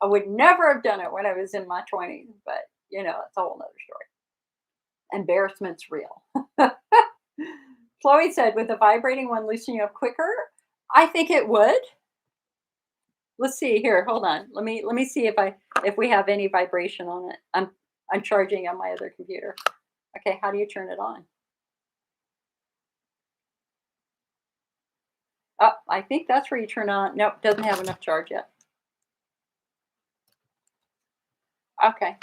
I would never have done it when I was in my 20s, but it's a whole nother story. Embarrassment's real. Chloe said, "Would the vibrating one loosen you up quicker?" I think it would. Let's see here. Hold on. Let me see if we have any vibration on it. I'm charging on my other computer. Okay, how do you turn it on? Oh, I think that's where you turn on. Nope, doesn't have enough charge yet. Okay.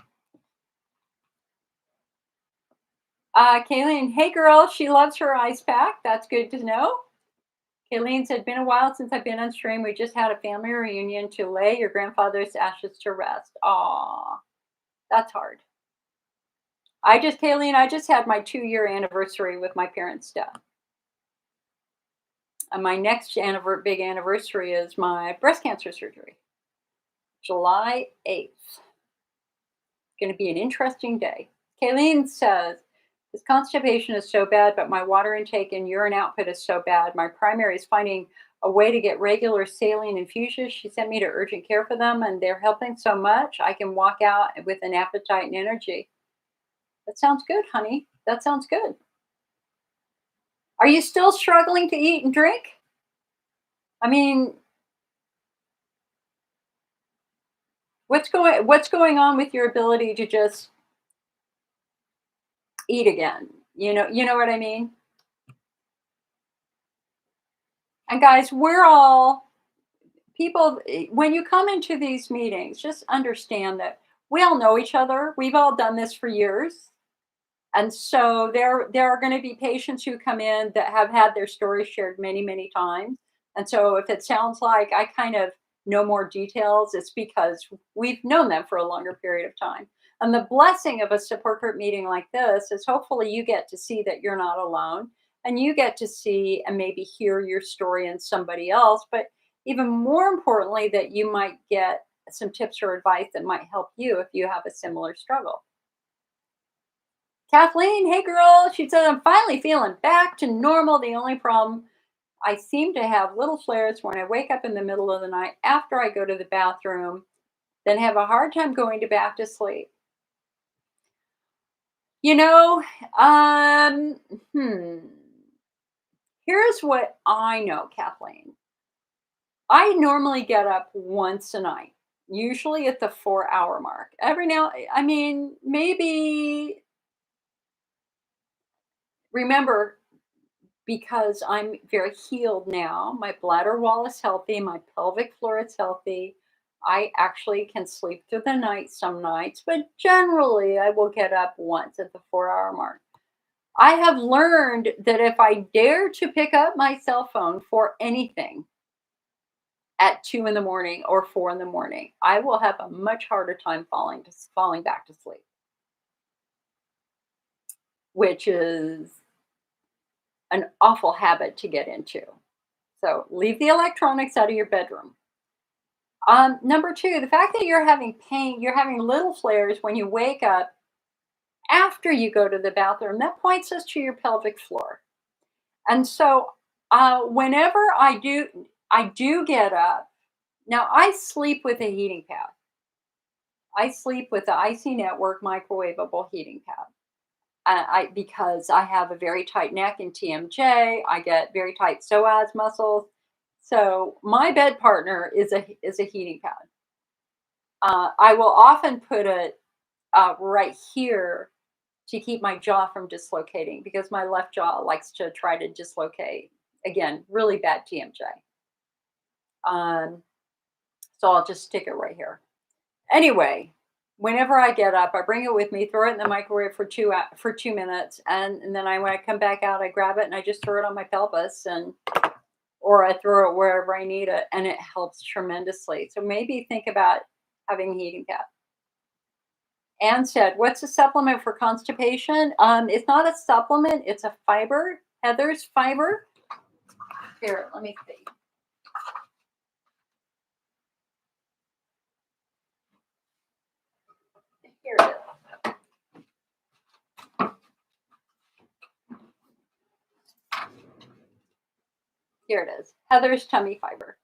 Kayleen, hey girl, she loves her ice pack. That's good to know. Kayleen said, "Been a while since I've been on stream. We just had a family reunion to lay your grandfather's ashes to rest." Aw, that's hard. Kayleen, I just had my 2-year anniversary with my parents' death. And my next big anniversary is my breast cancer surgery, July 8th. Going to be an interesting day. Kayleen says, "This constipation is so bad, but my water intake and urine output is so bad. My primary is finding a way to get regular saline infusions. She sent me to urgent care for them, and they're helping so much. I can walk out with an appetite and energy." That sounds good, honey. That sounds good. Are you still struggling to eat and drink? I mean, what's going on with your ability to just eat again? You know what I mean? And guys, we're all people. When you come into these meetings, just understand that we all know each other. We've all done this for years. And so there are going to be patients who come in that have had their stories shared many, many times. And so if it sounds like I kind of know more details, it's because we've known them for a longer period of time. And the blessing of a support group meeting like this is hopefully you get to see that you're not alone and you get to see and maybe hear your story in somebody else. But even more importantly, that you might get some tips or advice that might help you if you have a similar struggle. Kathleen, hey girl, she said, I'm finally feeling back to normal. The only problem, I seem to have little flares when I wake up in the middle of the night after I go to the bathroom, then have a hard time going to back to sleep. You know, um, hmm, here's what I know, Kathleen. I normally get up once a night, usually at the 4 hour mark. Every now, I mean, maybe remember, because I'm very healed now. My bladder wall is healthy, my pelvic floor is healthy. I actually can sleep through the night some nights, but generally I will get up once at the 4 hour mark. I have learned that if I dare to pick up my cell phone for anything at 2 in the morning or 4 in the morning, I will have a much harder time falling back to sleep, which is an awful habit to get into. So leave the electronics out of your bedroom. Number two, the fact that you're having pain, you're having little flares when you wake up after you go to the bathroom, that points us to your pelvic floor. And so whenever I do get up. Now I sleep with a heating pad. I sleep with the IC Network microwavable heating pad. Because I have a very tight neck in TMJ, I get very tight psoas muscles. So my bed partner is a heating pad. I will often put it right here to keep my jaw from dislocating because my left jaw likes to try to dislocate. Again, really bad TMJ. Um, so I'll just stick it right here. Anyway, whenever I get up, I bring it with me, throw it in the microwave for 2 minutes, and then when I come back out, I grab it and I just throw it on my pelvis, and or I throw it wherever I need it, and it helps tremendously. So maybe think about having a heating pad. Anne said, "What's a supplement for constipation?" It's not a supplement; it's a fiber. Heather's fiber. Here, let me see. Here it is. Here it is. Heather's tummy fiber.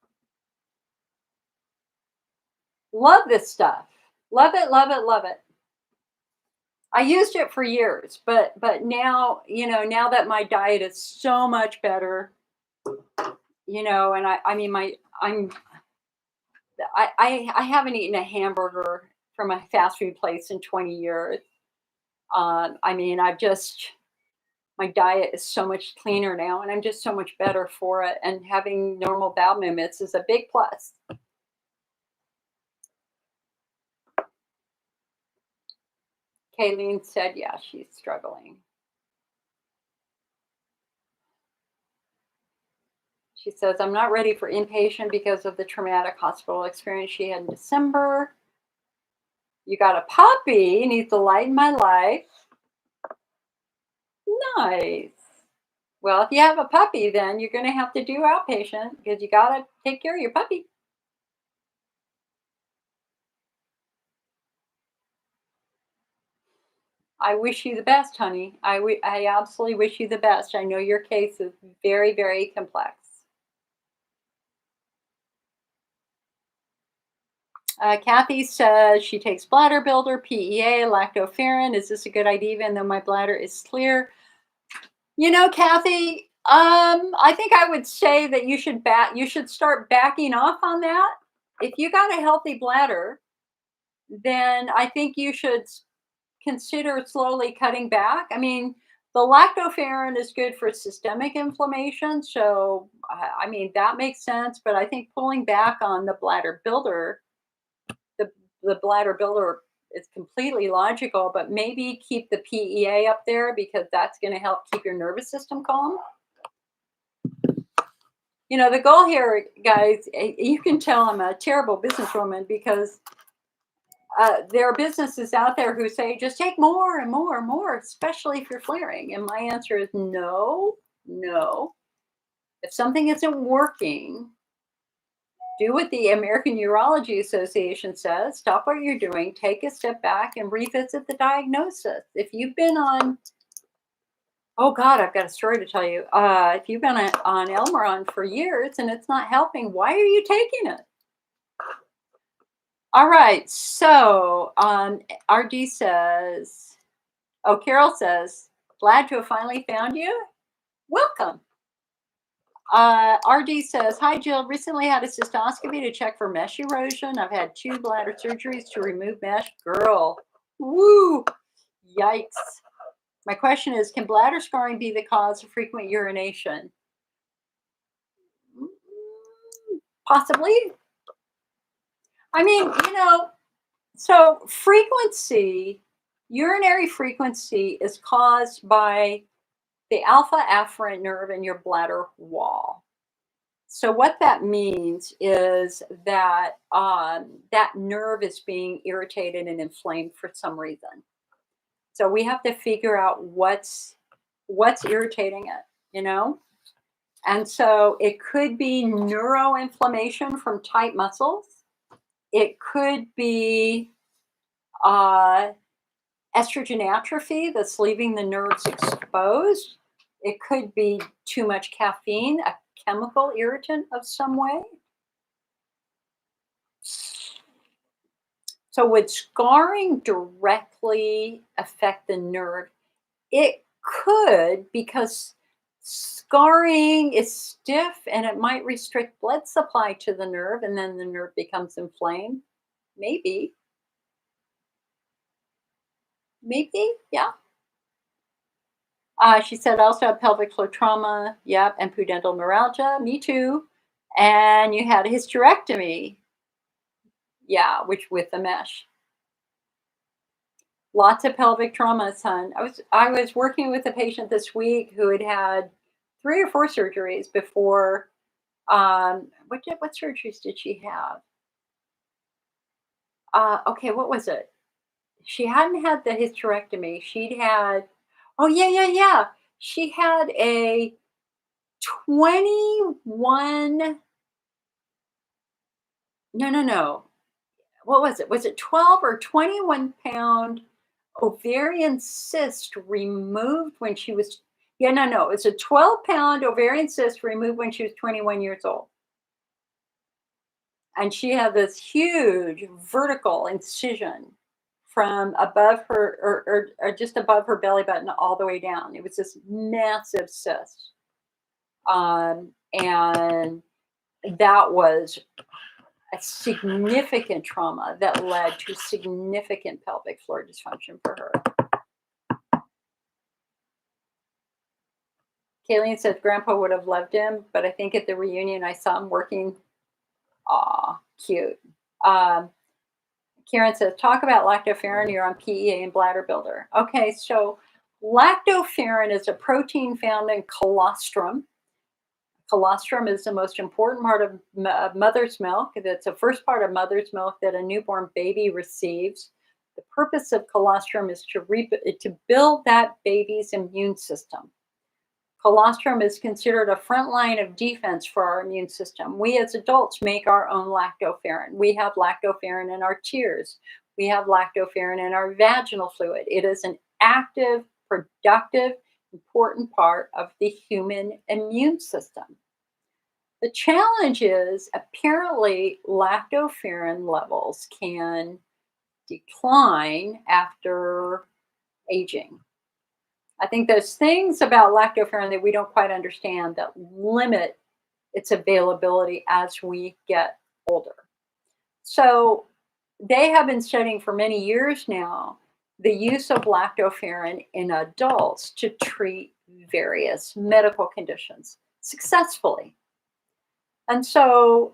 Love this stuff. Love it, love it, love it. I used it for years, but now, now that my diet is so much better, and I mean I haven't eaten a hamburger from a fast food place in 20 years. I mean, my diet is so much cleaner now and I'm just so much better for it. And having normal bowel movements is a big plus. Kayleen said, yeah, she's struggling. She says, I'm not ready for inpatient because of the traumatic hospital experience she had in December. You got a puppy, needs to lighten my life. Nice. Well, if you have a puppy, then you're going to have to do outpatient because you got to take care of your puppy. I wish you the best, honey. I absolutely wish you the best. I know your case is very, very complex. Kathy says she takes bladder builder, PEA, lactoferrin. Is this a good idea even though my bladder is clear? Kathy, I think I would say that you should start backing off on that. If you got a healthy bladder, then I think you should consider slowly cutting back. I mean, the lactoferrin is good for systemic inflammation, so I mean that makes sense. But I think pulling back on the bladder builder is completely logical. But maybe keep the PEA up there because that's going to help keep your nervous system calm. The goal here, guys, you can tell I'm a terrible businesswoman because there are businesses out there who say just take more and more and more, especially if you're flaring. And my answer is no, no. If something isn't working, do what the American Urology Association says. Stop what you're doing, take a step back, and revisit the diagnosis. If you've been on, oh God, I've got a story to tell you. If you've been on Elmeron for years and it's not helping, why are you taking it? All right. So RD says, oh, Carol says, glad to have finally found you. Welcome. RD says, hi, Jill. Recently had a cystoscopy to check for mesh erosion. I've had 2 bladder surgeries to remove mesh. Girl, woo, yikes. My question is, can bladder scarring be the cause of frequent urination? Possibly. I mean, so urinary frequency is caused by the alpha afferent nerve in your bladder wall. So what that means is that that nerve is being irritated and inflamed for some reason. So we have to figure out what's irritating it, And so it could be neuroinflammation from tight muscles. It could be estrogen atrophy that's leaving the nerves exposed. It could be too much caffeine, a chemical irritant of some way. So would scarring directly affect the nerve? It could, because scarring is stiff and it might restrict blood supply to the nerve, and then the nerve becomes inflamed. Maybe. Yeah. She said, I also have pelvic floor trauma. Yep. And pudendal neuralgia. Me too. And you had a hysterectomy. Yeah, which with the mesh. Lots of pelvic trauma, son. I was working with a patient this week who had 3 or 4 surgeries before. What surgeries did she have? Okay, what was it? She hadn't had the hysterectomy. She'd had, oh yeah. She had a 21, no. What was it? Was it 12 or 21 pound ovarian cyst removed when she was, no. It's a 12-pound ovarian cyst removed when she was 21 years old. And she had this huge vertical incision from above her, or just above her belly button all the way down. It was this massive cyst. And that was a significant trauma that led to significant pelvic floor dysfunction for her. Kayleen says Grandpa would have loved him, but I think at the reunion I saw him working. Aw, cute. Karen says, talk about lactoferrin. You're on PEA and bladder builder. Okay, so lactoferrin is a protein found in colostrum. Colostrum is the most important part of mother's milk. That's the first part of mother's milk that a newborn baby receives. The purpose of colostrum is to build that baby's immune system. Colostrum is considered a front line of defense for our immune system. We as adults make our own lactoferrin. We have lactoferrin in our tears. We have lactoferrin in our vaginal fluid. It is an active, productive, important part of the human immune system. The challenge is apparently lactoferrin levels can decline after aging. I think there's things about lactoferrin that we don't quite understand that limit its availability as we get older. So they have been studying for many years now the use of lactoferrin in adults to treat various medical conditions successfully. And so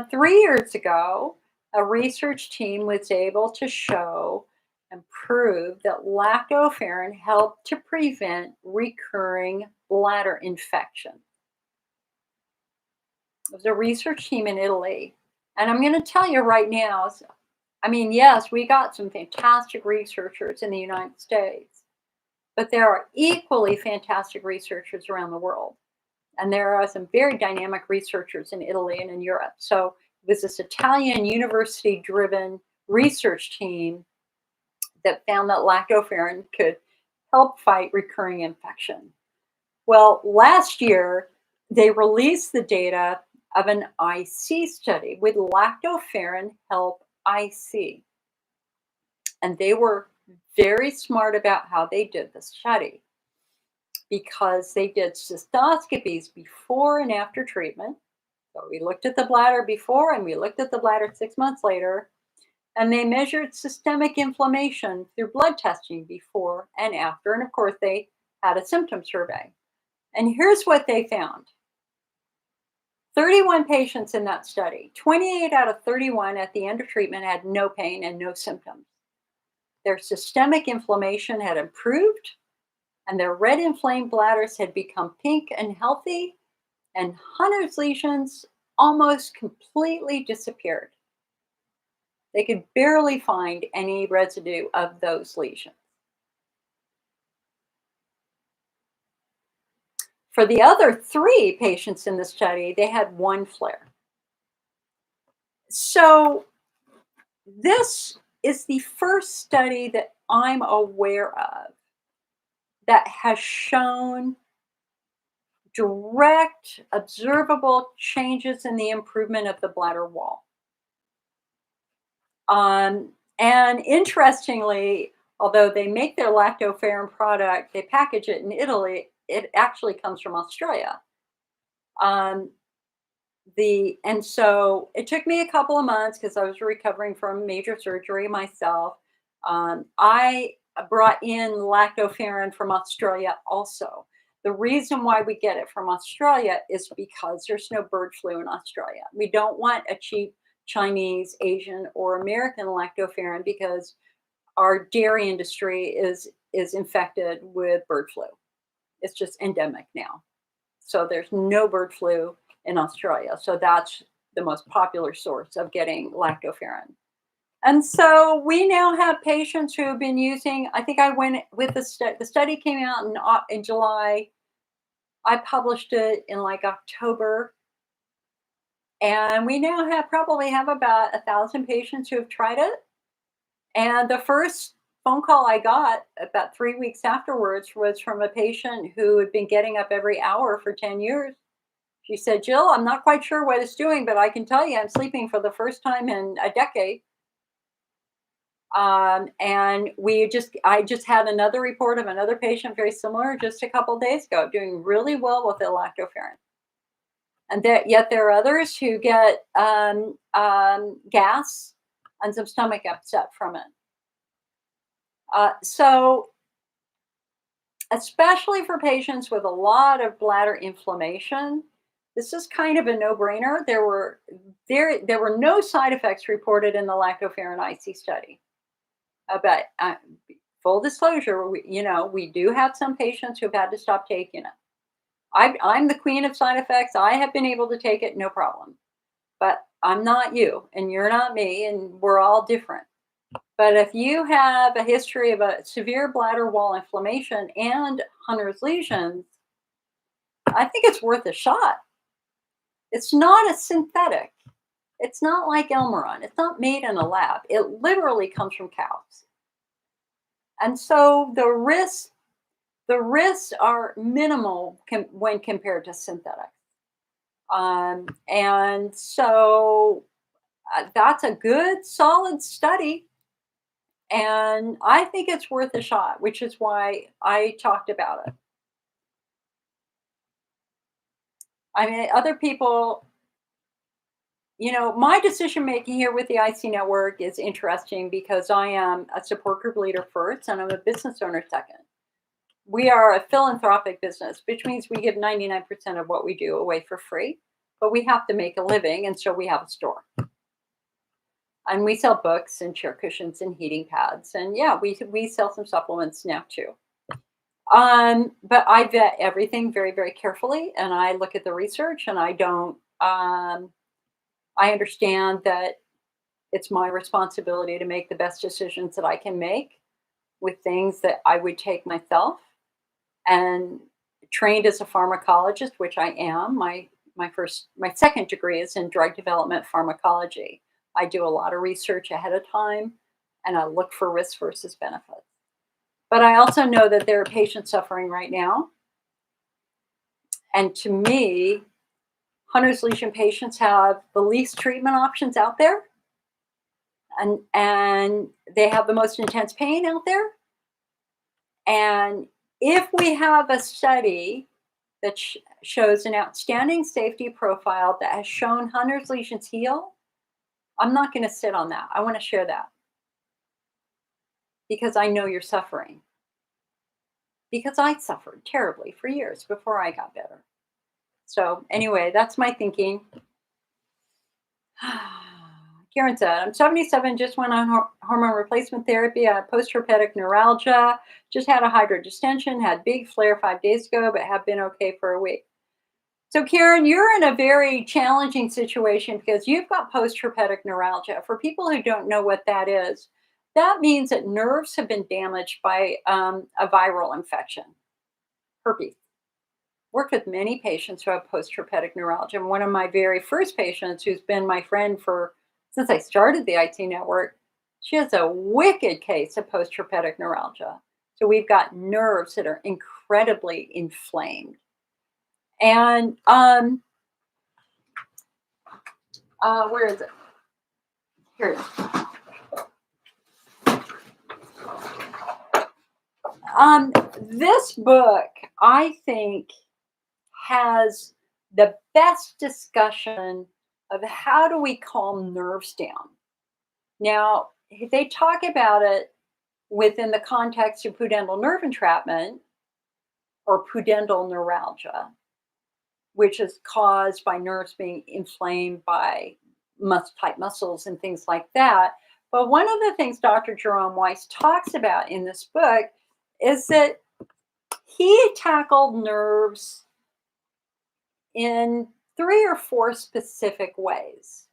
3 years ago, a research team was able to show and prove that lactoferrin helped to prevent recurring bladder infection. It was a research team in Italy. And I'm going to tell you right now, I mean, yes, we got some fantastic researchers in the United States, but there are equally fantastic researchers around the world. And there are some very dynamic researchers in Italy and in Europe. So it was this Italian university driven research team that found that lactoferrin could help fight recurring infection. Well, last year, they released the data of an IC study with lactoferrin help IC. And they were very smart about how they did the study because they did cystoscopies before and after treatment. So we looked at the bladder before and we looked at the bladder 6 months later. And they measured systemic inflammation through blood testing before and after. And of course, they had a symptom survey. And here's what they found: 31 patients in that study, 28 out of 31 at the end of treatment had no pain and no symptoms. Their systemic inflammation had improved, and their red inflamed bladders had become pink and healthy, and Hunner's lesions almost completely disappeared. They could barely find any residue of those lesions. For the other 3 patients in the study, they had 1 flare. So this is the first study that I'm aware of that has shown direct, observable changes in the improvement of the bladder wall. And interestingly, although they make their lactoferrin product, they package it in Italy, it actually comes from Australia. Um, and so it took me a couple of months because I was recovering from major surgery myself. I brought in lactoferrin from Australia also. The reason why we get it from Australia is because there's no bird flu in Australia. We don't want a cheap Chinese, Asian, or American lactoferrin because our dairy industry is infected with bird flu. It's just endemic now. So there's no bird flu in Australia. So that's the most popular source of getting lactoferrin. And so we now have patients who have been using, I think I went with the study came out in July. I published it in like October. And we now probably have about 1,000 patients who have tried it. And the first phone call I got about 3 weeks afterwards was from a patient who had been getting up every hour for 10 years. She said, "Jill, I'm not quite sure what it's doing, but I can tell you I'm sleeping for the first time in a decade." And I just had another report of another patient very similar just a couple days ago, doing really well with the lactoferrin. And yet there are others who get gas and some stomach upset from it. So especially for patients with a lot of bladder inflammation, this is kind of a no-brainer. There were no side effects reported in the lactoferrin IC study. But full disclosure, we do have some patients who've had to stop taking it. I'm the queen of side effects. I have been able to take it, no problem. But I'm not you, and you're not me, and we're all different. But if you have a history of a severe bladder wall inflammation and Hunner's lesions, I think it's worth a shot. It's not a synthetic. It's not like Elmeron. It's not made in a lab. It literally comes from cows. And so the risks are minimal when compared to synthetics. And so that's a good, solid study. And I think it's worth a shot, which is why I talked about it. I mean, other people, my decision making here with the IC network is interesting because I am a support group leader first and I'm a business owner second. We are a philanthropic business, which means we give 99% of what we do away for free, but we have to make a living. And so we have a store. And we sell books and chair cushions and heating pads. And yeah, we sell some supplements now too. But I vet everything very, very carefully, and I look at the research, and I don't. I understand that It's my responsibility to make the best decisions that I can make with things that I would take myself. And trained as a pharmacologist, which I am. My second degree is in drug development pharmacology. I do a lot of research ahead of time, and I look for risk versus benefits. But I also know that there are patients suffering right now, and to me, Hunner's lesion patients have the least treatment options out there, and they have the most intense pain out there. And if we have a study that shows an outstanding safety profile that has shown Hunner's lesions heal, I'm not going to sit on that. I want to share that because I know you're suffering. Because I suffered terribly for years before I got better. So, anyway, that's my thinking. Karen said, I'm 77, just went on hormone replacement therapy. I have post-herpetic neuralgia, just had a hydrodistension, had big flare 5 days ago, but have been okay for a week. So, Karen, you're in a very challenging situation because you've got post-herpetic neuralgia. For people who don't know what that is, that means that nerves have been damaged by a viral infection, herpes. Worked with many patients who have post-herpetic neuralgia. And one of my very first patients, who's been my friend since I started the IT network, she has a wicked case of post-herpetic neuralgia. So we've got nerves that are incredibly inflamed. And where is it? Here it is. This book, I think, has the best discussion of how do we calm nerves down. Now, they talk about it within the context of pudendal nerve entrapment or pudendal neuralgia, which is caused by nerves being inflamed by tight muscles and things like that. But one of the things Dr. Jerome Weiss talks about in this book is that he tackled nerves in 3 or 4 specific ways.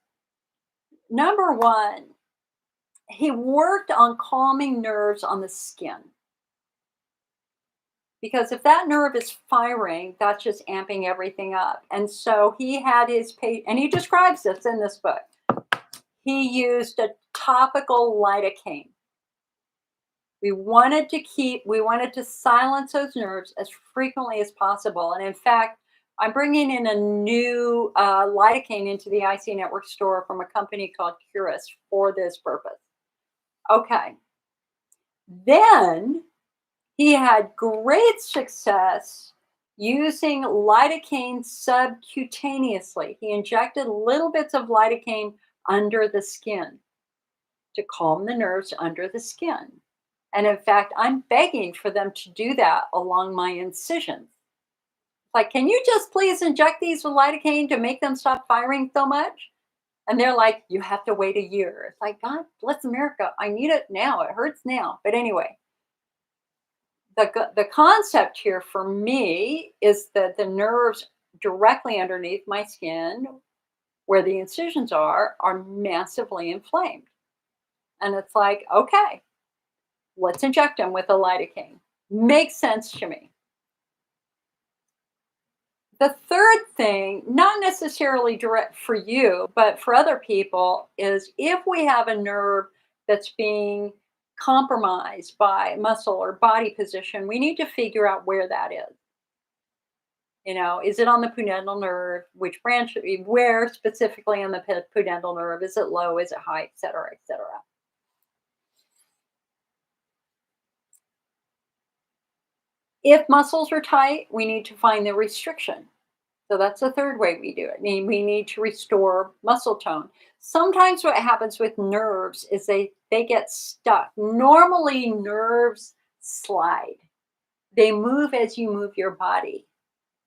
Number one, he worked on calming nerves on the skin. Because if that nerve is firing, that's just amping everything up. And so he had his patient, and he describes this in this book. He used a topical lidocaine. We wanted to silence those nerves as frequently as possible. And in fact, I'm bringing in a new lidocaine into the IC Network store from a company called Curus for this purpose. Okay. Then he had great success using lidocaine subcutaneously. He injected little bits of lidocaine under the skin to calm the nerves under the skin. And in fact, I'm begging for them to do that along my incisions. Like, can you just please inject these with lidocaine to make them stop firing so much? And they're like, you have to wait a year. It's like, God bless America. I need it now. It hurts now. But anyway, the concept here for me is that the nerves directly underneath my skin, where the incisions are massively inflamed. And it's like, okay, let's inject them with a lidocaine. Makes sense to me. The third thing, not necessarily direct for you, but for other people, is if we have a nerve that's being compromised by muscle or body position, we need to figure out where that is. Is it on the pudendal nerve? Which branch? Where specifically on the pudendal nerve? Is it low? Is it high? Et cetera, et cetera. If muscles are tight, we need to find the restriction. So that's the third way we do it. We need to restore muscle tone. Sometimes what happens with nerves is they get stuck. Normally, nerves slide. They move as you move your body.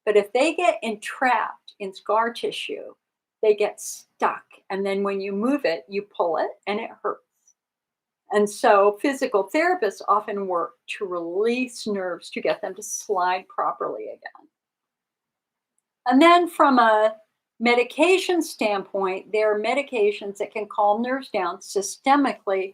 But if they get entrapped in scar tissue, they get stuck. And then when you move it, you pull it and it hurts. And so physical therapists often work to release nerves to get them to slide properly again. And then from a medication standpoint, there are medications that can calm nerves down systemically.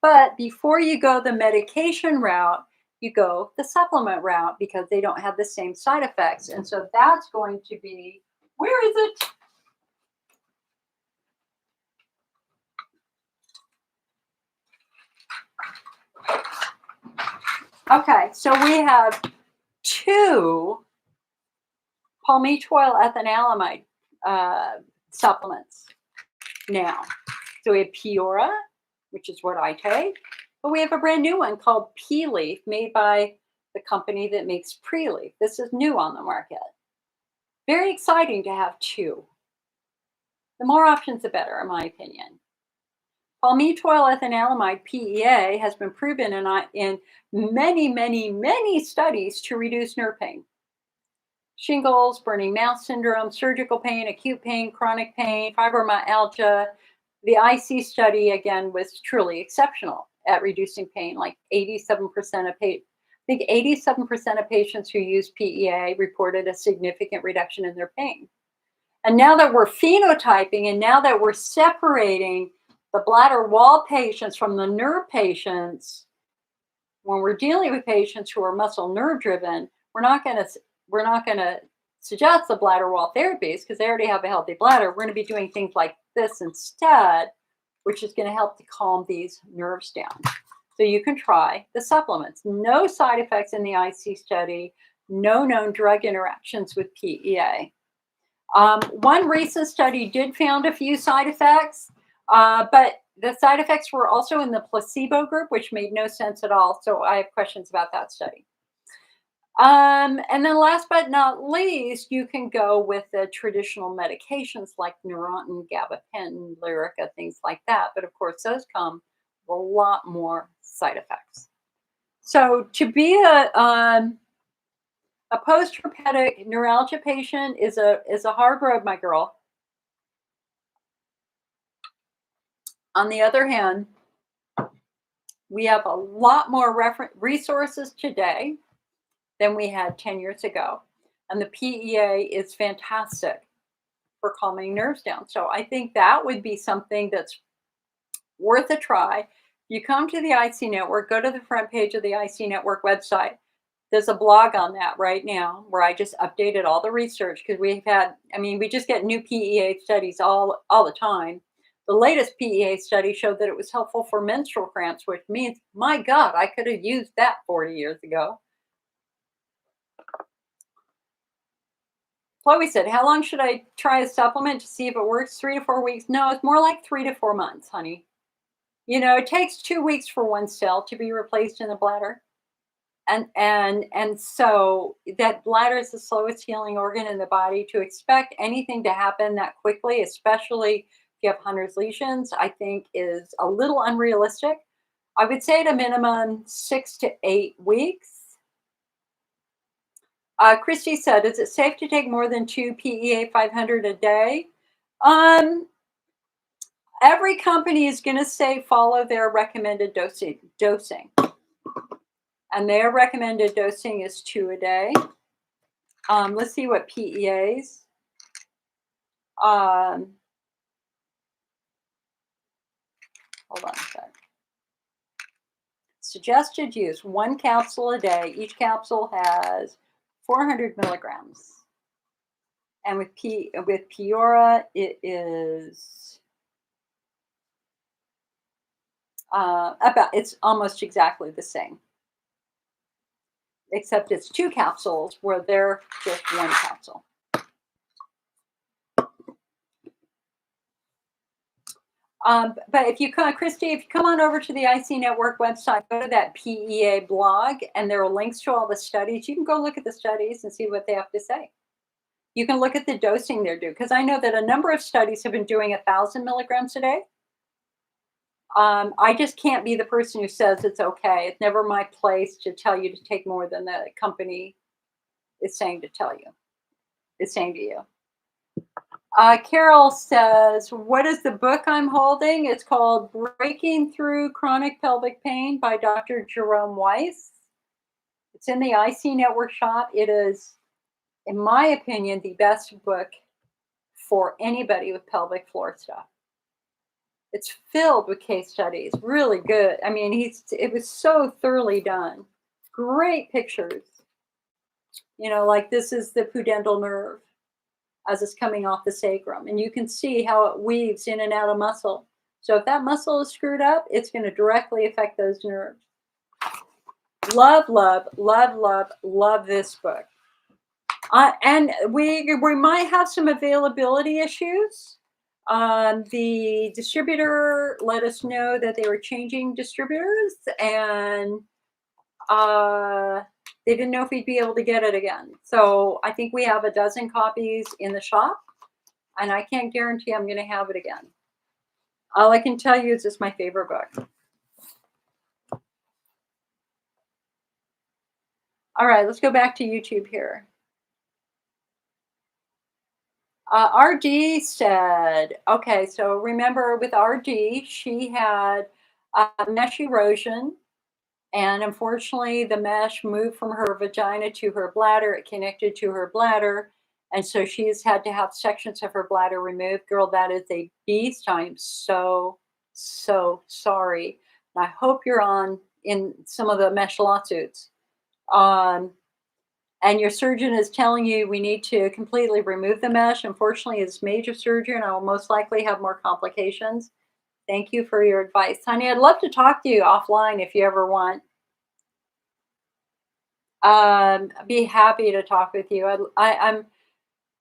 But before you go the medication route, you go the supplement route because they don't have the same side effects. And so that's going to be, where is it? Okay, so we have two palmitoyl ethanolamide supplements now. So we have Peora, which is what I take, but we have a brand new one called P-Leaf, made by the company that makes Pre-Leaf. This is new on the market. Very exciting to have two. The more options, the better, in my opinion. Palmitoyl ethanolamide, PEA, has been proven in many, many, many studies to reduce nerve pain. Shingles, burning mouth syndrome, surgical pain, acute pain, chronic pain, fibromyalgia. The IC study, again, was truly exceptional at reducing pain. Like 87% of I think 87% of patients who use PEA reported a significant reduction in their pain. And now that we're phenotyping and now that we're separating the bladder wall patients from the nerve patients, when we're dealing with patients who are muscle nerve driven, we're not going to suggest the bladder wall therapies because they already have a healthy bladder. We're going to be doing things like this instead, which is going to help to calm these nerves down. So you can try the supplements. No side effects in the IC study, no known drug interactions with PEA. One recent study did found a few side effects, but the side effects were also in the placebo group, which made no sense at all. So I have questions about that study. And then last but not least, you can go with the traditional medications like Neurontin, gabapentin, Lyrica, things like that. But of course, those come with a lot more side effects. So to be a post-traumatic neuralgia patient is a hard road, my girl. On the other hand, we have a lot more resources today than we had 10 years ago. And the PEA is fantastic for calming nerves down. So I think that would be something that's worth a try. You come to the IC Network, go to the front page of the IC Network website. There's a blog on that right now where I just updated all the research because we just get new PEA studies all the time. The latest PEA study showed that it was helpful for menstrual cramps, which means, my God, I could have used that 40 years ago. Chloe said, how long should I try a supplement to see if it works? 3 to 4 weeks? No, it's more like 3 to 4 months, honey. It takes 2 weeks for one cell to be replaced in the bladder. And so that bladder is the slowest healing organ in the body. To expect anything to happen that quickly, especially if you have Hunner's lesions, I think is a little unrealistic. I would say at a minimum 6 to 8 weeks. Christy said, is it safe to take more than 2 PEA 500 a day? Every company is going to say follow their recommended dosing. And their recommended dosing is 2 a day. Let's see what PEAs. Hold on a sec. Suggested use, 1 capsule a day. Each capsule has 400 milligrams. And with Peora, it is it's almost exactly the same. Except it's 2 capsules where they're just 1 capsule. But if you come, Christy, if you come on over to the IC Network website, go to that PEA blog, and there are links to all the studies. You can go look at the studies and see what they have to say. You can look at the dosing they're doing, because I know that a number of studies have been doing 1,000 milligrams a day. I just can't be the person who says it's okay. It's never my place to tell you to take more than the company is saying to tell you. It's saying to you. Carol says, what is the book I'm holding? It's called Breaking Through Chronic Pelvic Pain by Dr. Jerome Weiss. It's in the IC Network shop. It is, in my opinion, the best book for anybody with pelvic floor stuff. It's filled with case studies, really good. I mean, it was so thoroughly done. Great pictures. Like this is the pudendal nerve as it's coming off the sacrum, and you can see how it weaves in and out of muscle. So if that muscle is screwed up, it's going to directly affect those nerves. Love, love, love, love, love this book. And we might have some availability issues. The distributor let us know that they were changing distributors, and they didn't know if we'd be able to get it again. So I think we have a dozen copies in the shop, and I can't guarantee I'm going to have it again. All I can tell you is it's my favorite book. All right, let's go back to YouTube here. RD said, okay, so remember with RD, she had mesh erosion, and unfortunately the mesh moved from her vagina to her bladder. It connected to her bladder, and so she's had to have sections of her bladder removed. Girl, that is a beast. I am so, so sorry. And I hope you're on in some of the mesh lawsuits. And your surgeon is telling you we need to completely remove the mesh. Unfortunately, it's major surgery, and I will most likely have more complications. Thank you for your advice, honey. I'd love to talk to you offline if you ever want. I'd be happy to talk with you. I'm,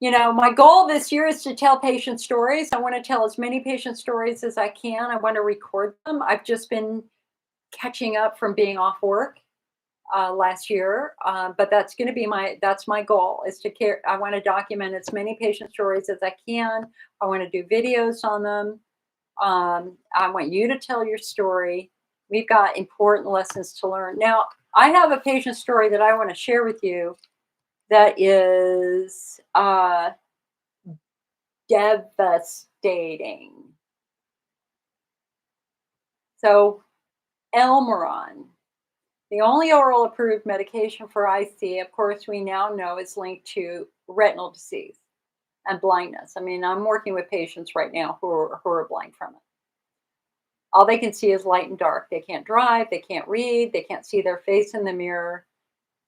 my goal this year is to tell patient stories. I want to tell as many patient stories as I can. I want to record them. I've just been catching up from being off work last year, but that's going to be that's my goal, is to care. I want to document as many patient stories as I can. I want to do videos on them. I want you to tell your story. We've got important lessons to learn. Now, I have a patient story that I want to share with you that is devastating. So, Elmeron, the only oral approved medication for IC, of course, we now know is linked to retinal disease and blindness. I mean, I'm working with patients right now who are blind from it. All they can see is light and dark. They can't drive, they can't read, they can't see their face in the mirror.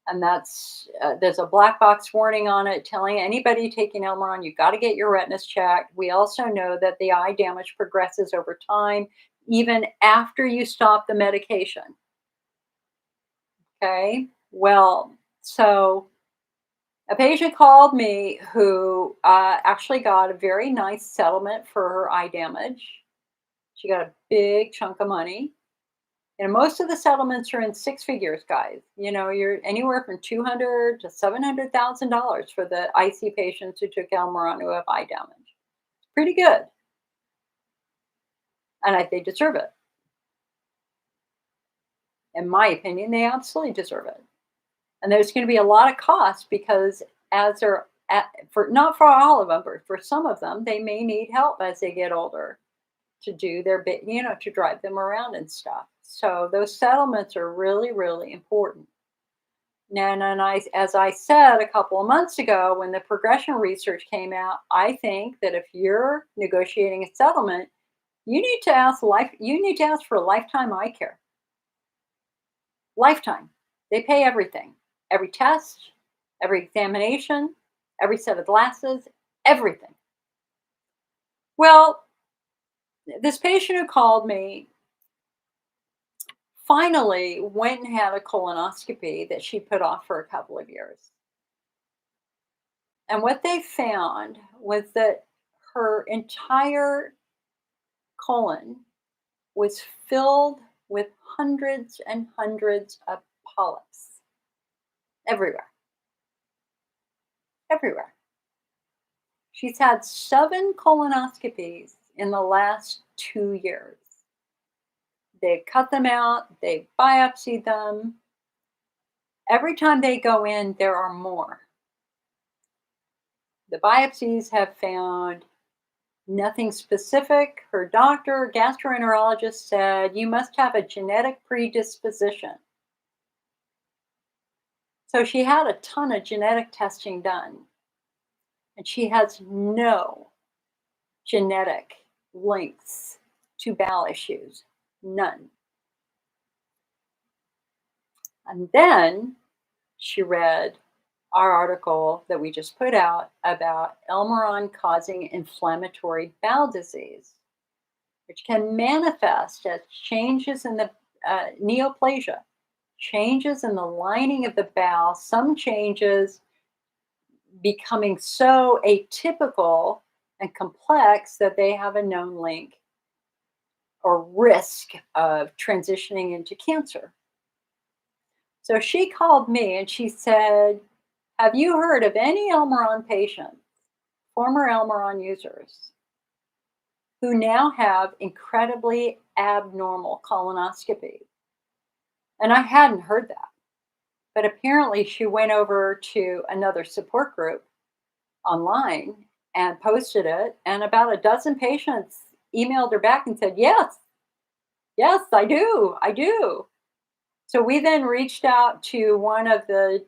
And that's, there's a black box warning on it telling anybody taking Elmeron, you've got to get your retinas checked. We also know that the eye damage progresses over time, even after you stop the medication. Okay, well, so a patient called me who actually got a very nice settlement for her eye damage. She got a big chunk of money. And most of the settlements are in six figures, guys. You're anywhere from $200,000 to $700,000 for the IC patients who took Elmeron who have eye damage. Pretty good. And they deserve it. In my opinion, they absolutely deserve it. And there's going to be a lot of cost because not for all of them, but for some of them, they may need help as they get older to do their bit, to drive them around and stuff. So those settlements are really, really important. Now, and as I said a couple of months ago, when the progression research came out, I think that if you're negotiating a settlement, you need to ask for lifetime eye care. Lifetime. They pay everything. Every test, every examination, every set of glasses, everything. Well, this patient who called me finally went and had a colonoscopy that she put off for a couple of years. And what they found was that her entire colon was filled with hundreds and hundreds of polyps everywhere. Everywhere. She's had 7 colonoscopies in the last 2 years. They've cut them out, they've biopsied them. Every time they go in, there are more. The biopsies have found nothing specific. Her doctor, gastroenterologist, said you must have a genetic predisposition. So she had a ton of genetic testing done, and she has no genetic links to bowel issues. None. And then she read our article that we just put out about Elmeron causing inflammatory bowel disease, which can manifest as changes in the neoplasia, changes in the lining of the bowel, some changes becoming so atypical and complex that they have a known link or risk of transitioning into cancer. So she called me and she said, have you heard of any Elmeron patients, former Elmeron users, who now have incredibly abnormal colonoscopy? And I hadn't heard that. But apparently she went over to another support group online and posted it. And about a dozen patients emailed her back and said, yes, yes, I do. I do. So we then reached out to one of the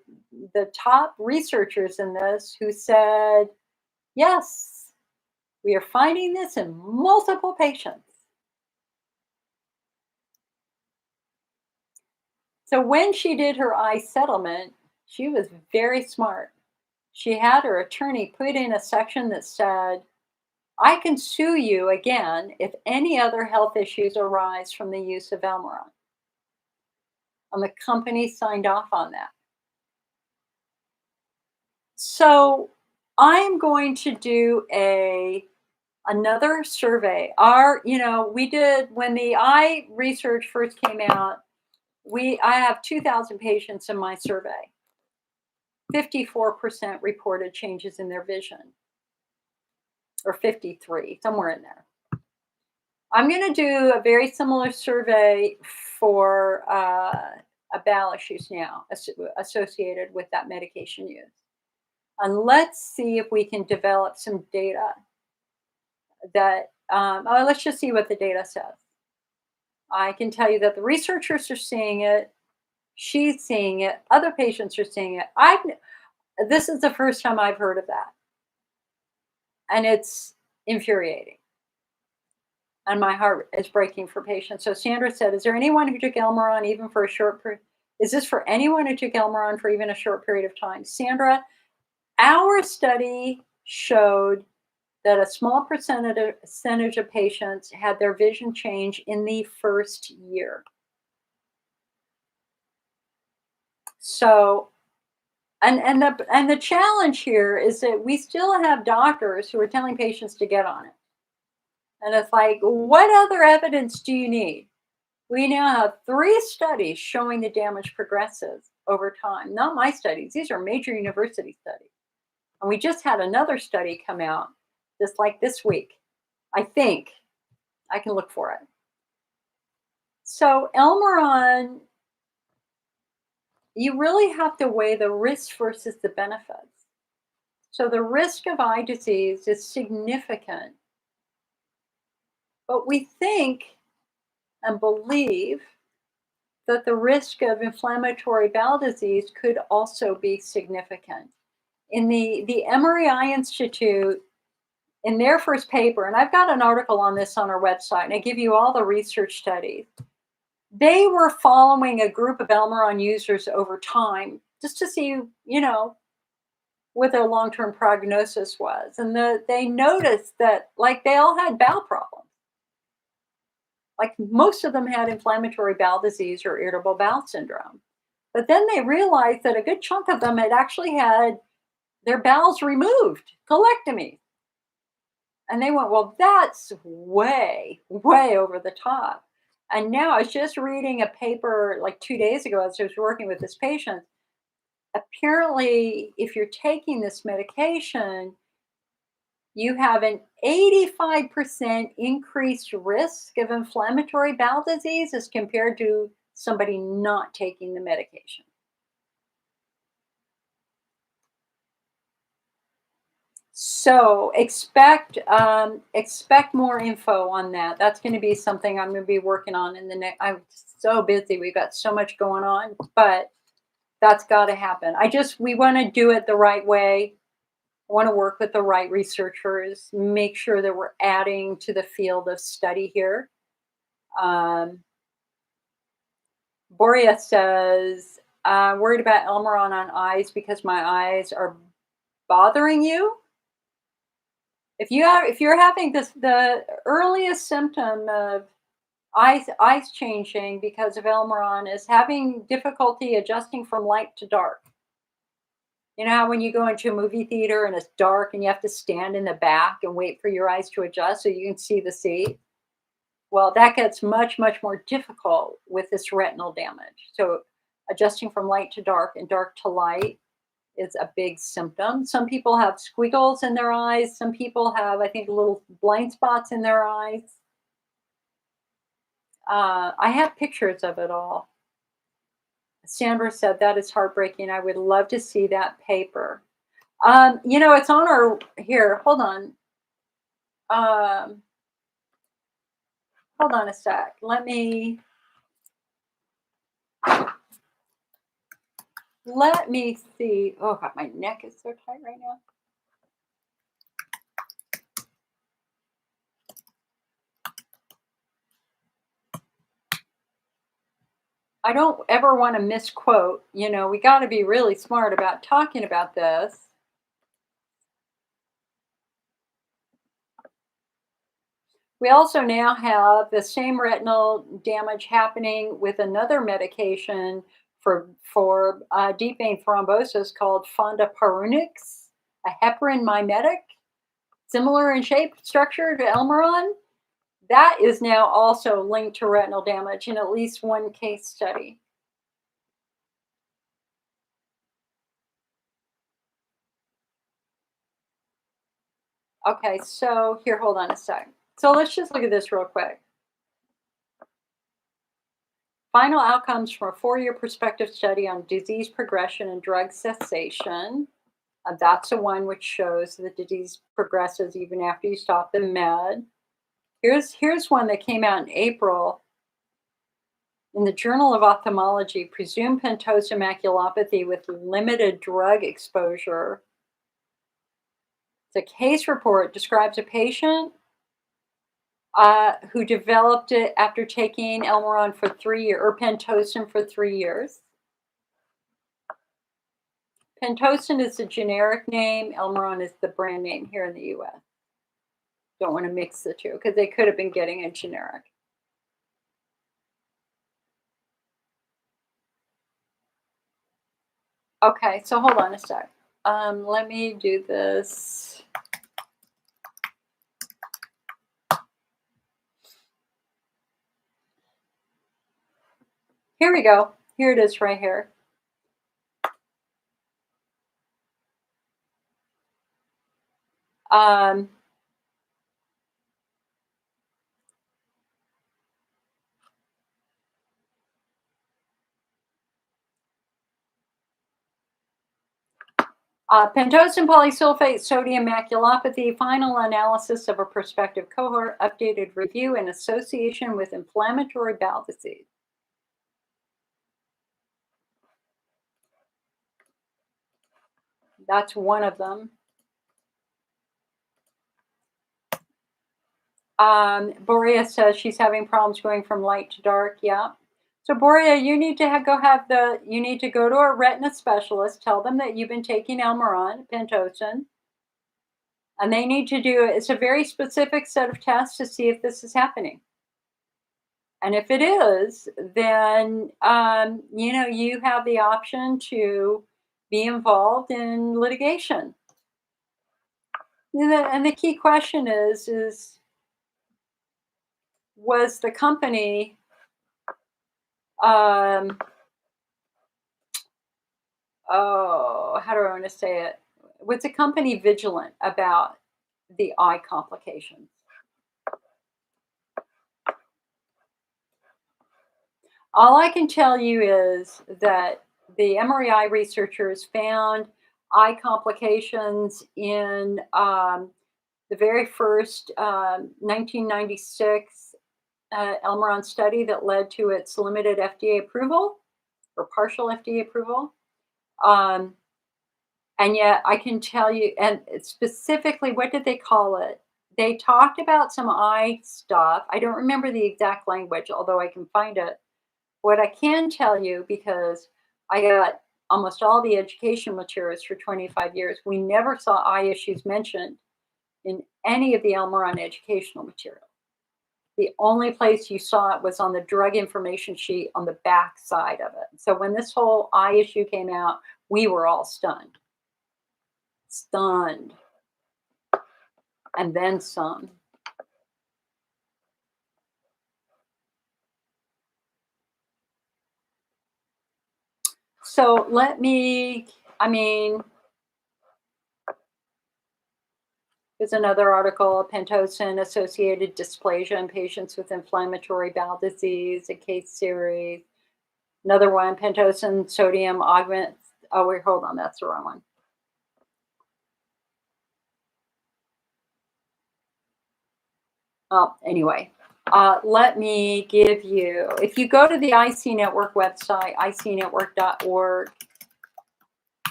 top researchers in this who said, yes, we are finding this in multiple patients. So when she did her eye settlement, she was very smart. She had her attorney put in a section that said, I can sue you again if any other health issues arise from the use of Elmeron. And the company signed off on that. So I'm going to do another survey. We did when the eye research first came out, I have 2,000 patients in my survey. 54% reported changes in their vision, or 53, somewhere in there. I'm going to do a very similar survey for bowel issues now associated with that medication use. And let's see if we can develop some data that, let's just see what the data says. I can tell you that the researchers are seeing it. She's seeing it. Other patients are seeing it. This is the first time I've heard of that. And it's infuriating. And my heart is breaking for patients. So Sandra said, is there anyone who took Elmeron even for a short period? Is this for anyone who took Elmeron for even a short period of time? Sandra, our study showed that a small percentage of patients had their vision change in the first year. So, and the challenge here is that we still have doctors who are telling patients to get on it. And it's like, what other evidence do you need? We now have 3 studies showing the damage progresses over time. Not my studies. These are major university studies. And we just had another study come out just like this week. I think. I can look for it. So Elmeron, you really have to weigh the risk versus the benefits. So the risk of eye disease is significant. But we think and believe that the risk of inflammatory bowel disease could also be significant. In the Emory Eye Institute, in their first paper, and I've got an article on this on our website, and I give you all the research studies, they were following a group of Elmeron users over time just to see, what their long-term prognosis was. And they noticed that, they all had bowel problems. Most of them had inflammatory bowel disease or irritable bowel syndrome. But then they realized that a good chunk of them had actually had their bowels removed, colectomy. And they went, well, that's way, way over the top. And now I was just reading a paper 2 days ago as I was working with this patient. Apparently, if you're taking this medication, you have an 85% increased risk of inflammatory bowel disease as compared to somebody not taking the medication. So expect more info on that. That's going to be something I'm going to be working on in the next. I'm so busy. We've got so much going on, but that's got to happen. We want to do it the right way. I want to work with the right researchers, make sure that we're adding to the field of study here. Um, Borea says, worried about Elmeron on eyes because my eyes are bothering you. If you're having this, the earliest symptom of eyes changing because of Elmeron is having difficulty adjusting from light to dark. You know how when you go into a movie theater and it's dark and you have to stand in the back and wait for your eyes to adjust so you can see the seat? Well, that gets much, much more difficult with this retinal damage. So adjusting from light to dark and dark to light is a big symptom. Some people have squiggles in their eyes. Some people have, I think, little blind spots in their eyes. I have pictures of it all. Sandra said that is heartbreaking. I would love to see that paper. It's on our here. Um, hold on a sec. Let me see. Oh God, my neck is so tight right now. I don't ever want to misquote. We got to be really smart about talking about this. We also now have the same retinal damage happening with another medication for deep vein thrombosis called fondaparinux, a heparin mimetic, similar in shape structure to Elmeron. That is now also linked to retinal damage in at least one case study. Okay, so here, hold on a sec. So let's just look at this real quick. Final outcomes from a 4-year prospective study on disease progression and drug cessation. That's the one which shows the disease progresses even after you stop the med. Here's one that came out in April in the Journal of Ophthalmology, presumed pentosa maculopathy with limited drug exposure. The case report describes a patient who developed it after taking Elmeron for 3 years, or Pentosan for 3 years. Pentosan is the generic name. Elmeron is the brand name here in the U.S. Don't want to mix the two because they could have been getting a generic. Okay, so hold on a sec. Let me do this. Here we go. Here it is right here. Um, Pentosan polysulfate sodium maculopathy, final analysis of a prospective cohort, updated review in association with inflammatory bowel disease. That's one of them. Borea says she's having problems going from light to dark. Yeah. So Borea, you need to you need to go to a retina specialist, tell them that you've been taking Elmeron, Pentosan, and they need to do it's a very specific set of tests to see if this is happening. And if it is, then you have the option to be involved in litigation. And the key question is was the company how do I want to say it? Was the company vigilant about the eye complications? All I can tell you is that the MRI researchers found eye complications in the very first 1996 Elmeron study that led to its limited FDA approval or partial FDA approval. Um, And yet I can tell you, and specifically, what did they call it? They talked about some eye stuff. I don't remember the exact language, although I can find it. What I can tell you, because I got almost all the education materials for 25 years, we never saw eye issues mentioned in any of the Elmoron educational material. The only place you saw it was on the drug information sheet on the back side of it. So when this whole eye issue came out, we were all stunned. Stunned. And then some. So let me, I mean, here's another article, Pentosan associated dysplasia in patients with inflammatory bowel disease, a case series. Another one, Pentosan sodium augments. Oh, wait, hold on, that's the wrong one. Oh, anyway, let me give you, if you go to the IC Network website, icnetwork.org,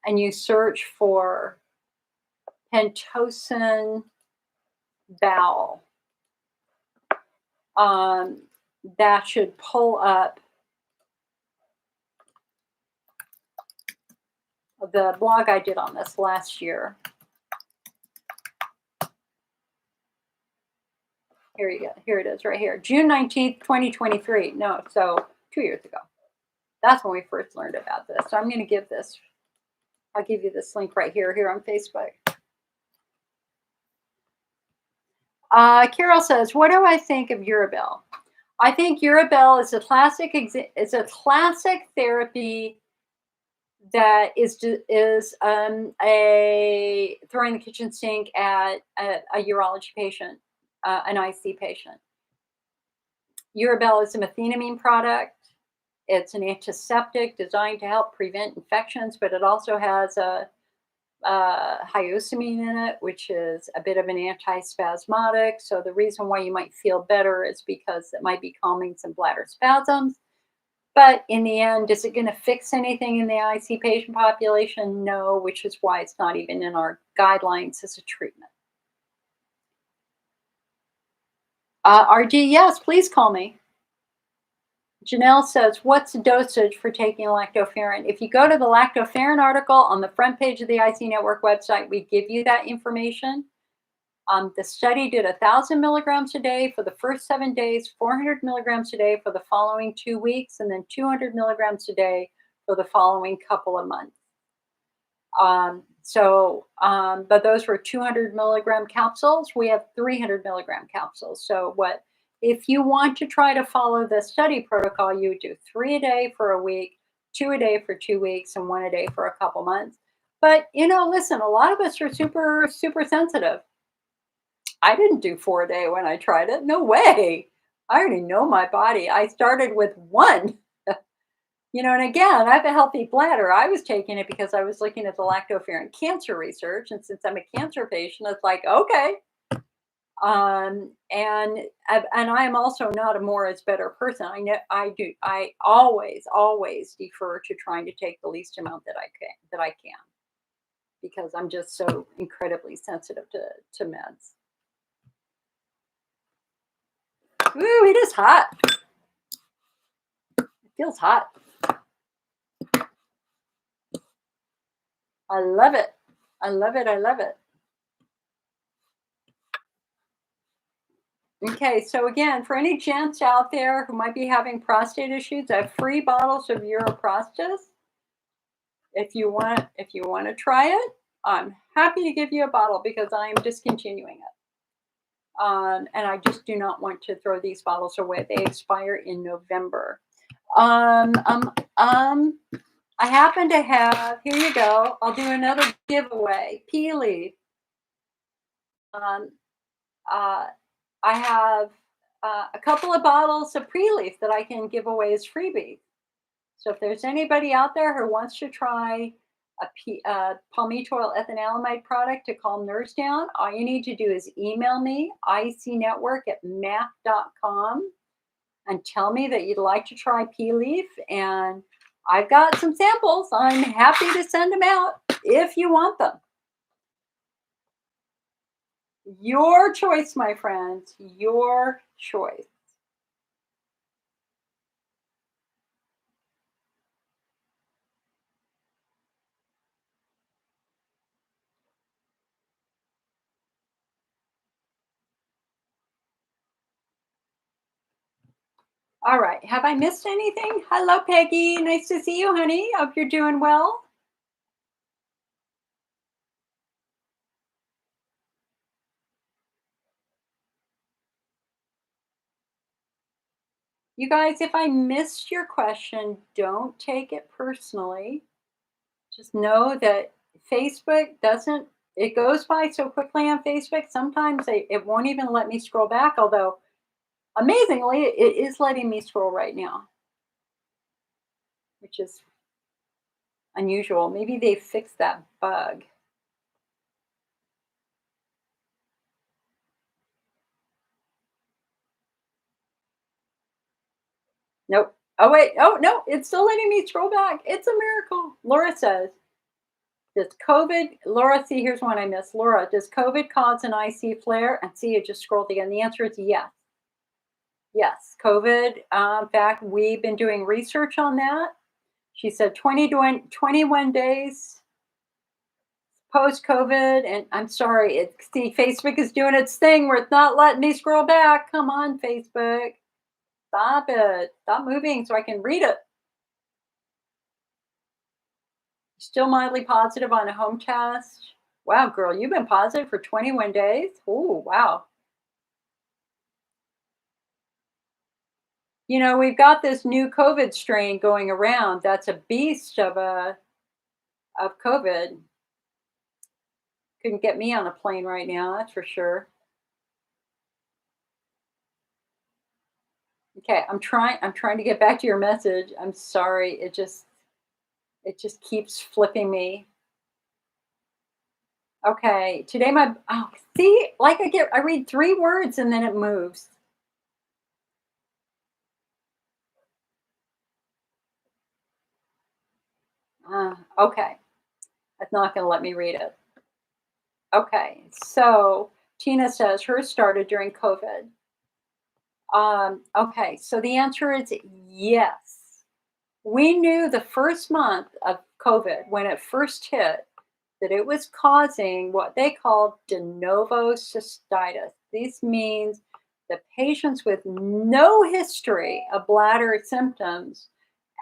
and you search for Pentosan bowel, that should pull up the blog I did on this last year. Here you go. Here it is right here. June 19th, 2023. No, so 2 years ago. That's when we first learned about this. So I'm going to give this, I'll give you this link right here on Facebook. Carol says, what do I think of Urabel? I think Urabel is a classic therapy that is a throwing the kitchen sink at a urology patient, an IC patient. Urabel is a methenamine product. It's an antiseptic designed to help prevent infections, but it also has a hyoscine in it, which is a bit of an antispasmodic. So the reason why you might feel better is because it might be calming some bladder spasms. But in the end, is it going to fix anything in the IC patient population? No, which is why it's not even in our guidelines as a treatment. RG, yes, please call me. Janelle says, what's the dosage for taking lactoferrin? If you go to the lactoferrin article on the front page of the IC Network website, we give you that information. The study did 1,000 milligrams a day for the first 7 days, 400 milligrams a day for the following 2 weeks, and then 200 milligrams a day for the following couple of months. But those were 200 milligram capsules. We have 300 milligram capsules. So if you want to try to follow the study protocol, you would do 3 a day for a week, 2 a day for 2 weeks, and 1 a day for a couple months. But, listen, a lot of us are super, super sensitive. I didn't do 4 a day when I tried it. No way. I already know my body. I started with 1. And again, I have a healthy bladder. I was taking it because I was looking at the lactoferrin cancer research. And since I'm a cancer patient, it's like, okay. And I am also not a more is better person. I always defer to trying to take the least amount that I can, because I'm just so incredibly sensitive to meds. Ooh, it is hot. It feels hot. I love it. I love it. I love it. Okay, so again, for any gents out there who might be having prostate issues, I have free bottles of Uroprostis. If you want to try it, I'm happy to give you a bottle because I am discontinuing it. And I just do not want to throw these bottles away. They expire in November. I happen to have, here you go, I'll do another giveaway, pea leaf. I have a couple of bottles of pre-leaf that I can give away as freebies. So if there's anybody out there who wants to try a palmitoyl ethanolamide product to calm nerves down, all you need to do is email me, icnetwork@mac.com, and tell me that you'd like to try pea leaf. And I've got some samples. I'm happy to send them out if you want them. Your choice, my friend. Your choice. All right. Have I missed anything? Hello, Peggy. Nice to see you, honey. Hope you're doing well. You guys, if I missed your question, don't take it personally. Just know that Facebook doesn't, it goes by so quickly on Facebook. Sometimes it won't even let me scroll back, although amazingly, it is letting me scroll right now, which is unusual. Maybe they fixed that bug. Nope. Oh, wait. Oh, no. It's still letting me scroll back. It's a miracle. Laura says, does COVID, Laura, see, here's one I missed. Laura, does COVID cause an IC flare? And see, it just scrolled again. The answer is yes. Yes. COVID, in fact, we've been doing research on that. She said 20 to 21 days post COVID. And I'm sorry, see, Facebook is doing its thing where it's not letting me scroll back. Come on, Facebook. Stop it. Stop moving so I can read it. Still mildly positive on a home test. Wow, girl, you've been positive for 21 days? Oh, wow. You know, we've got this new COVID strain going around. That's a beast of COVID. Couldn't get me on a plane right now, that's for sure. Okay, I'm trying to get back to your message. I'm sorry. It just keeps flipping me. Okay, today my oh, see, like I read 3 words and then it moves. Okay. That's not going to let me read it. Okay. So Tina says hers started during COVID. Okay. So the answer is yes. We knew the first month of COVID, when it first hit, that it was causing what they call de novo cystitis. This means the patients with no history of bladder symptoms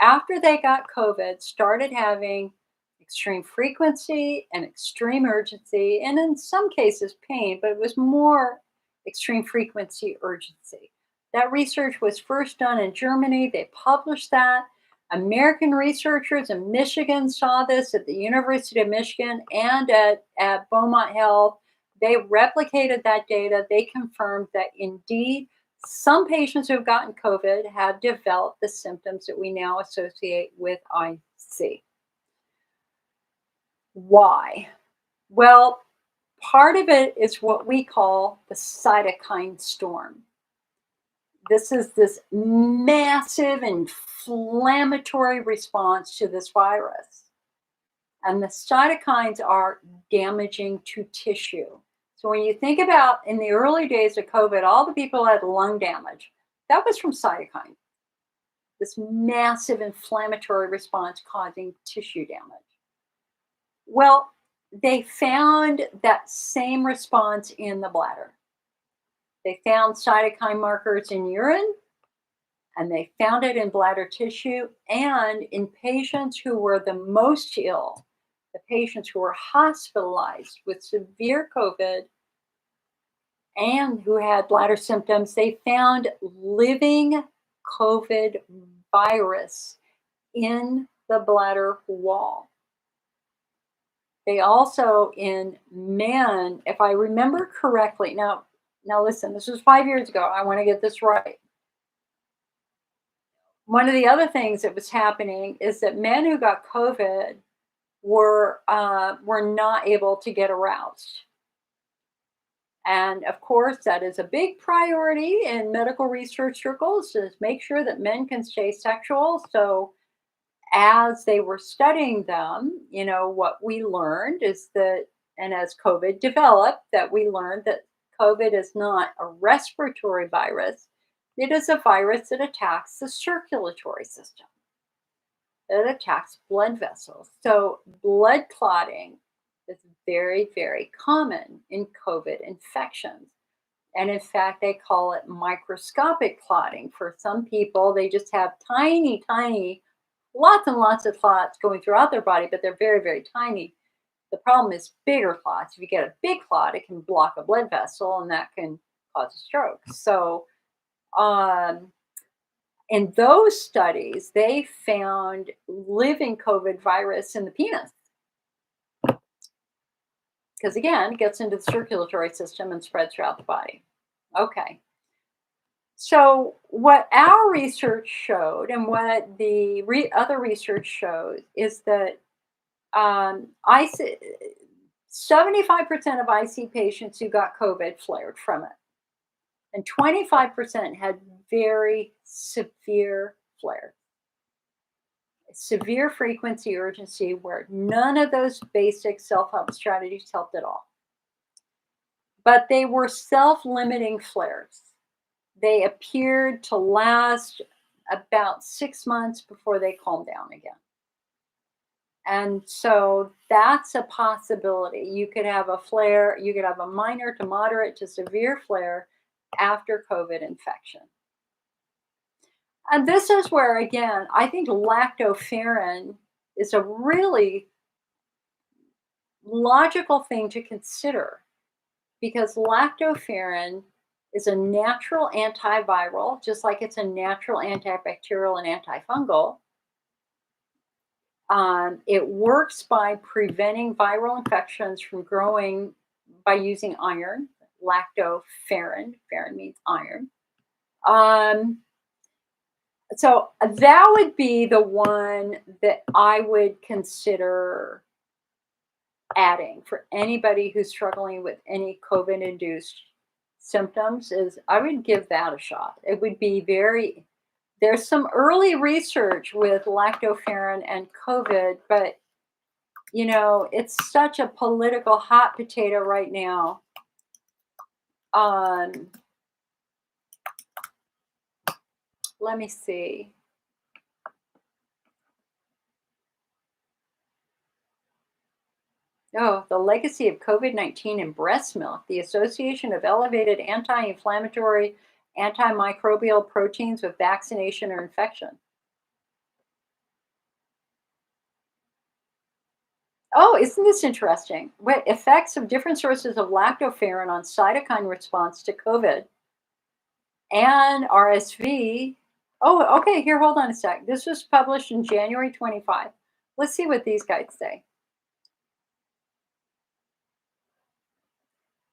after they got COVID started having extreme frequency and extreme urgency, and in some cases pain, but it was more extreme frequency urgency. That research was first done in Germany. They published that. American researchers in Michigan saw this at the University of Michigan and at Beaumont Health. They replicated that data. They confirmed that indeed some patients who have gotten COVID have developed the symptoms that we now associate with IC. Why? Well, part of it is what we call the cytokine storm. This is this massive inflammatory response to this virus. And the cytokines are damaging to tissue. So when you think about in the early days of COVID, all the people had lung damage. That was from cytokines. This massive inflammatory response causing tissue damage. Well, they found that same response in the bladder. They found cytokine markers in urine and they found it in bladder tissue and in patients who were the most ill, the patients who were hospitalized with severe COVID and who had bladder symptoms. They found living COVID virus in the bladder wall. They also in men, if I remember correctly, now listen, this was 5 years ago. I want to get this right. One of the other things that was happening is that men who got COVID were not able to get aroused. And of course, that is a big priority in medical research circles, is make sure that men can stay sexual. So as they were studying them, what we learned is that, and as COVID developed, that we learned that COVID is not a respiratory virus. It is a virus that attacks the circulatory system. It attacks blood vessels. So blood clotting is very, very common in COVID infections. And in fact, they call it microscopic clotting. For some people, they just have tiny, tiny, lots and lots of clots going throughout their body, but they're very, very tiny. The problem is bigger clots. If you get a big clot, it can block a blood vessel and that can cause a stroke. So, in those studies, they found living COVID virus in the penis. Because again, it gets into the circulatory system and spreads throughout the body. Okay. So, what our research showed, and what the other research shows, is that IC, 75% of IC patients who got COVID flared from it, and 25% had very severe flares. Severe frequency urgency, where none of those basic self-help strategies helped at all. But they were self-limiting flares. They appeared to last about 6 months before they calmed down again. And so that's a possibility. You could have a flare, you could have a minor to moderate to severe flare after COVID infection. And this is where, again, I think lactoferrin is a really logical thing to consider, because lactoferrin is a natural antiviral, just like it's a natural antibacterial and antifungal. It works by preventing viral infections from growing by using iron, lactoferrin. Ferrin means iron. So that would be the one that I would consider adding for anybody who's struggling with any COVID-induced symptoms. Is I would give that a shot. It would be there's some early research with lactoferrin and COVID, but it's such a political hot potato right now. Let me see. Oh, the legacy of COVID-19 in breast milk, the association of elevated anti-inflammatory, antimicrobial proteins with vaccination or infection. Oh, isn't this interesting? What effects of different sources of lactoferrin on cytokine response to COVID and RSV? Oh, okay, here, hold on a sec. This was published in January 25. Let's see what these guys say.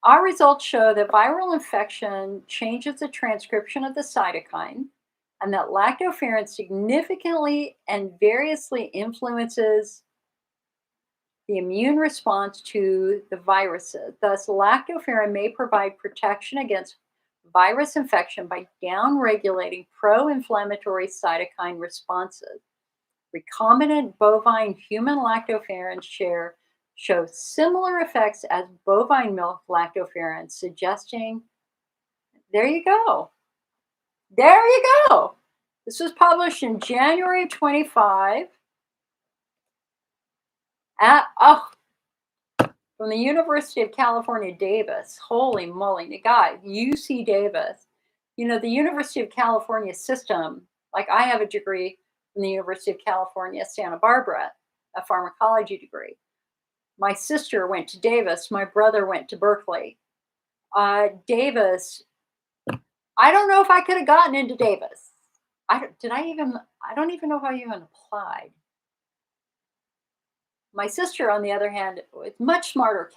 Our results show that viral infection changes the transcription of the cytokine, and that lactoferrin significantly and variously influences the immune response to the viruses. Thus, lactoferrin may provide protection against virus infection by downregulating pro-inflammatory cytokine responses. Recombinant bovine human lactoferrin show similar effects as bovine milk lactoferrin, suggesting, there you go. There you go. This was published in January 25 from the University of California, Davis. Holy moly, the guy, UC Davis. The University of California system, like I have a degree from the University of California, Santa Barbara, a pharmacology degree. My sister went to Davis. My brother went to Berkeley. Davis, I don't know if I could have gotten into Davis. I don't even know if I even applied. My sister, on the other hand, is much smarter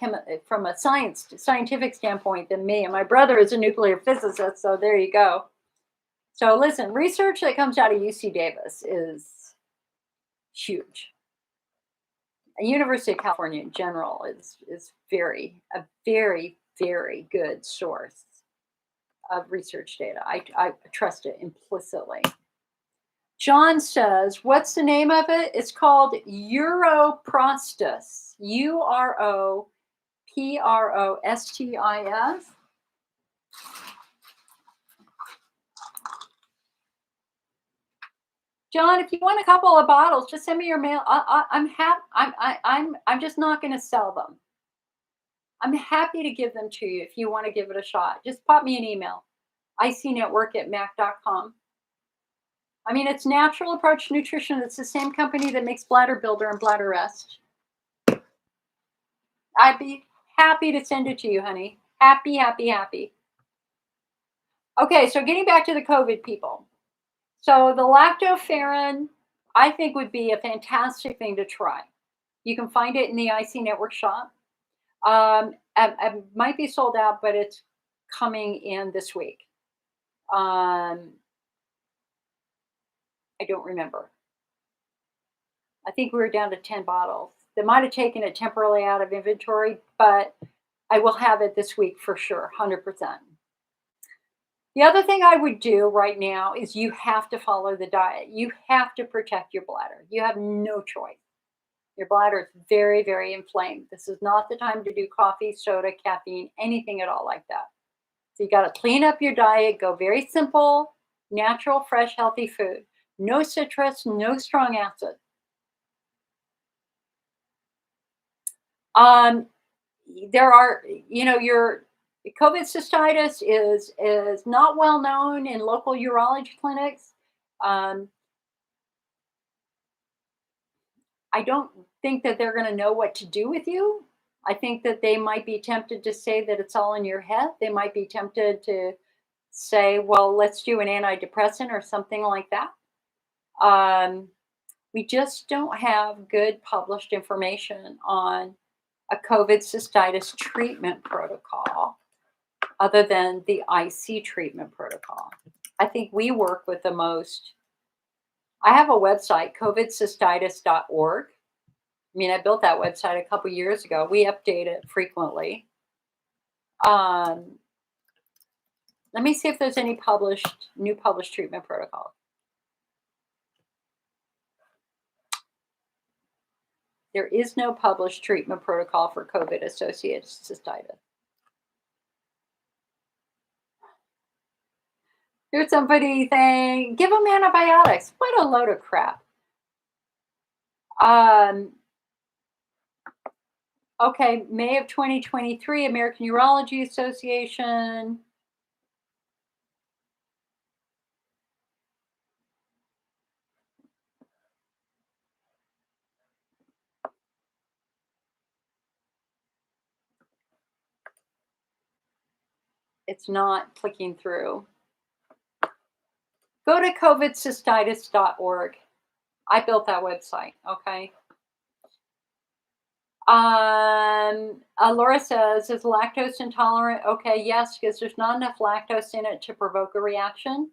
from a scientific standpoint than me. And my brother is a nuclear physicist, so there you go. So listen, research that comes out of UC Davis is huge. The University of California in general is a very, very good source of research data. I trust it implicitly. John says, what's the name of it? It's called Uroprostis. Uroprostis. John, if you want a couple of bottles, just send me your mail. I'm just not going to sell them. I'm happy to give them to you if you want to give it a shot. Just pop me an email, icnetwork@mac.com. I mean, it's Natural Approach Nutrition. It's the same company that makes Bladder Builder and Bladder Rest. I'd be happy to send it to you, honey. Happy, happy, happy. Okay, so getting back to the COVID people. So the lactoferrin, I think, would be a fantastic thing to try. You can find it in the IC Network shop. It might be sold out, but it's coming in this week. I don't remember. I think we were down to 10 bottles. They might have taken it temporarily out of inventory, but I will have it this week for sure, 100%. The other thing I would do right now is you have to follow the diet. You have to protect your bladder. You have no choice. Your bladder is very, very inflamed. This is not the time to do coffee, soda, caffeine, anything at all like that. So you got to clean up your diet, go very simple, natural, fresh, healthy food. No citrus, no strong acid. There are, your COVID cystitis is not well known in local urology clinics. Um, I don't think that they're going to know what to do with you. I think that they might be tempted to say that it's all in your head. They might be tempted to say, well, let's do an antidepressant or something like that. We just don't have good published information on a COVID cystitis treatment protocol other than the IC treatment protocol. I think we work with the most. I have a website, covidcystitis.org. I mean, I built that website a couple years ago. We update it frequently. Let me see if there's any new published treatment protocols. There is no published treatment protocol for COVID-associated cystitis. Here's somebody saying, give them antibiotics. What a load of crap. Okay, May of 2023, American Urology Association. It's not clicking through. Go to covidcystitis.org. I built that website, okay? Laura says, is lactose intolerant? Okay, yes, because there's not enough lactose in it to provoke a reaction.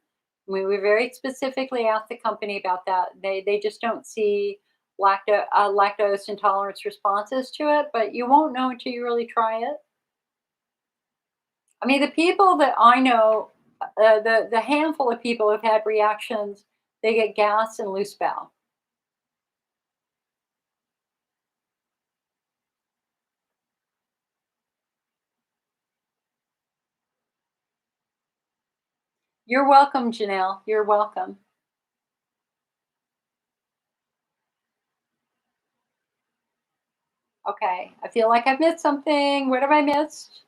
We very specifically asked the company about that. They just don't see lactose intolerance responses to it, but you won't know until you really try it. I mean, the people that I know, the handful of people who've had reactions, they get gas and loose bowel. You're welcome, Janelle. You're welcome. Okay, I feel like I've missed something. What have I missed?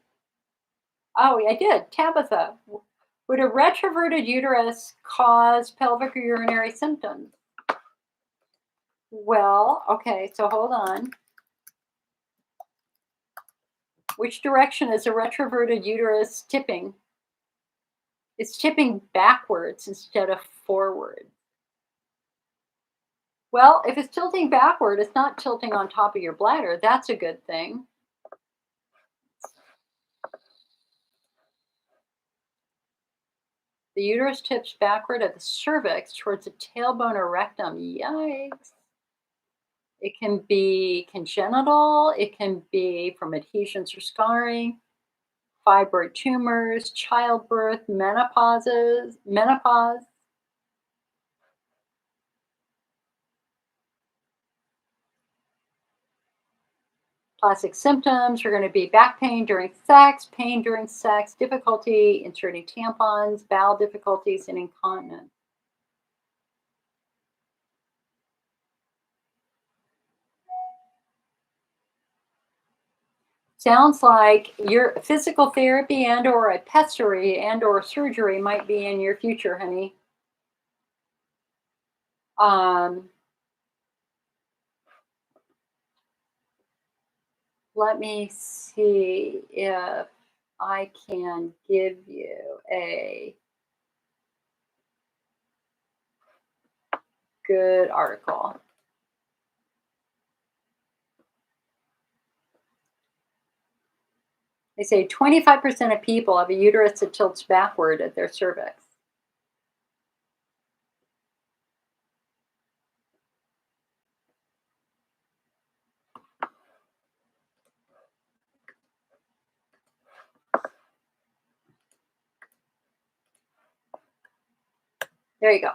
Oh, I did. Tabitha, would a retroverted uterus cause pelvic or urinary symptoms? Well, okay, so hold on. Which direction is a retroverted uterus tipping? It's tipping backwards instead of forward. Well, if it's tilting backward, it's not tilting on top of your bladder. That's a good thing. The uterus tips backward at the cervix towards the tailbone or rectum. Yikes. It can be congenital. It can be from adhesions or scarring, fibroid tumors, childbirth, menopause. Classic symptoms are going to be back pain during sex, difficulty inserting tampons, bowel difficulties, and incontinence. Sounds like your physical therapy and or a pessary and or surgery might be in your future, honey. Um, Let me see if I can give you a good article. They say 25% of people have a uterus that tilts backward at their cervix. There you go.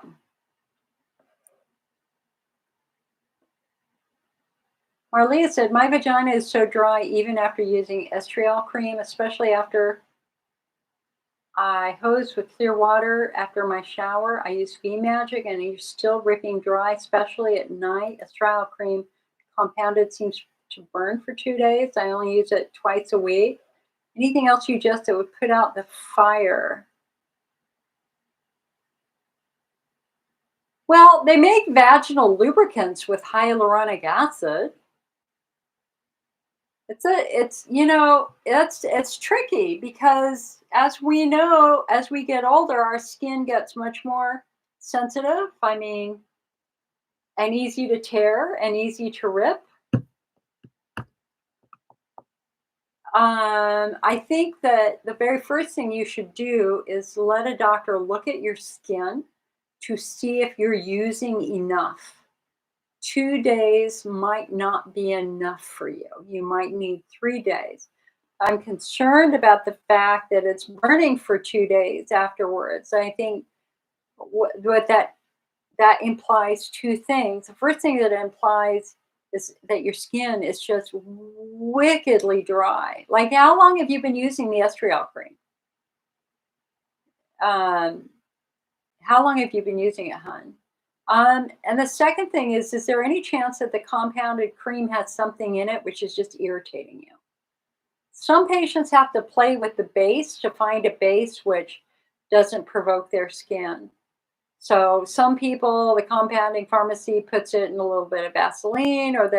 Marlia said, my vagina is so dry even after using estriol cream, especially after I hose with clear water after my shower. I use Magic and you're still ripping dry, especially at night. Estriol cream compounded seems to burn for 2 days. I only use it twice a week. Anything else you just that would put out the fire? Well, they make vaginal lubricants with hyaluronic acid. It's tricky because as we know, as we get older, our skin gets much more sensitive. I mean, and easy to tear and easy to rip. I think that the very first thing you should do is let a doctor look at your skin to see if you're using enough. 2 days might not be enough for you. You might need 3 days. I'm concerned about the fact that it's burning for 2 days afterwards. I think what that implies two things. The first thing that it implies is that your skin is just wickedly dry. Like, how long have you been using the estriol cream? How long have you been using it, hun? And the second thing is there any chance that the compounded cream has something in it which is just irritating you? Some patients have to play with the base to find a base which doesn't provoke their skin. So some people, the compounding pharmacy puts it in a little bit of Vaseline, or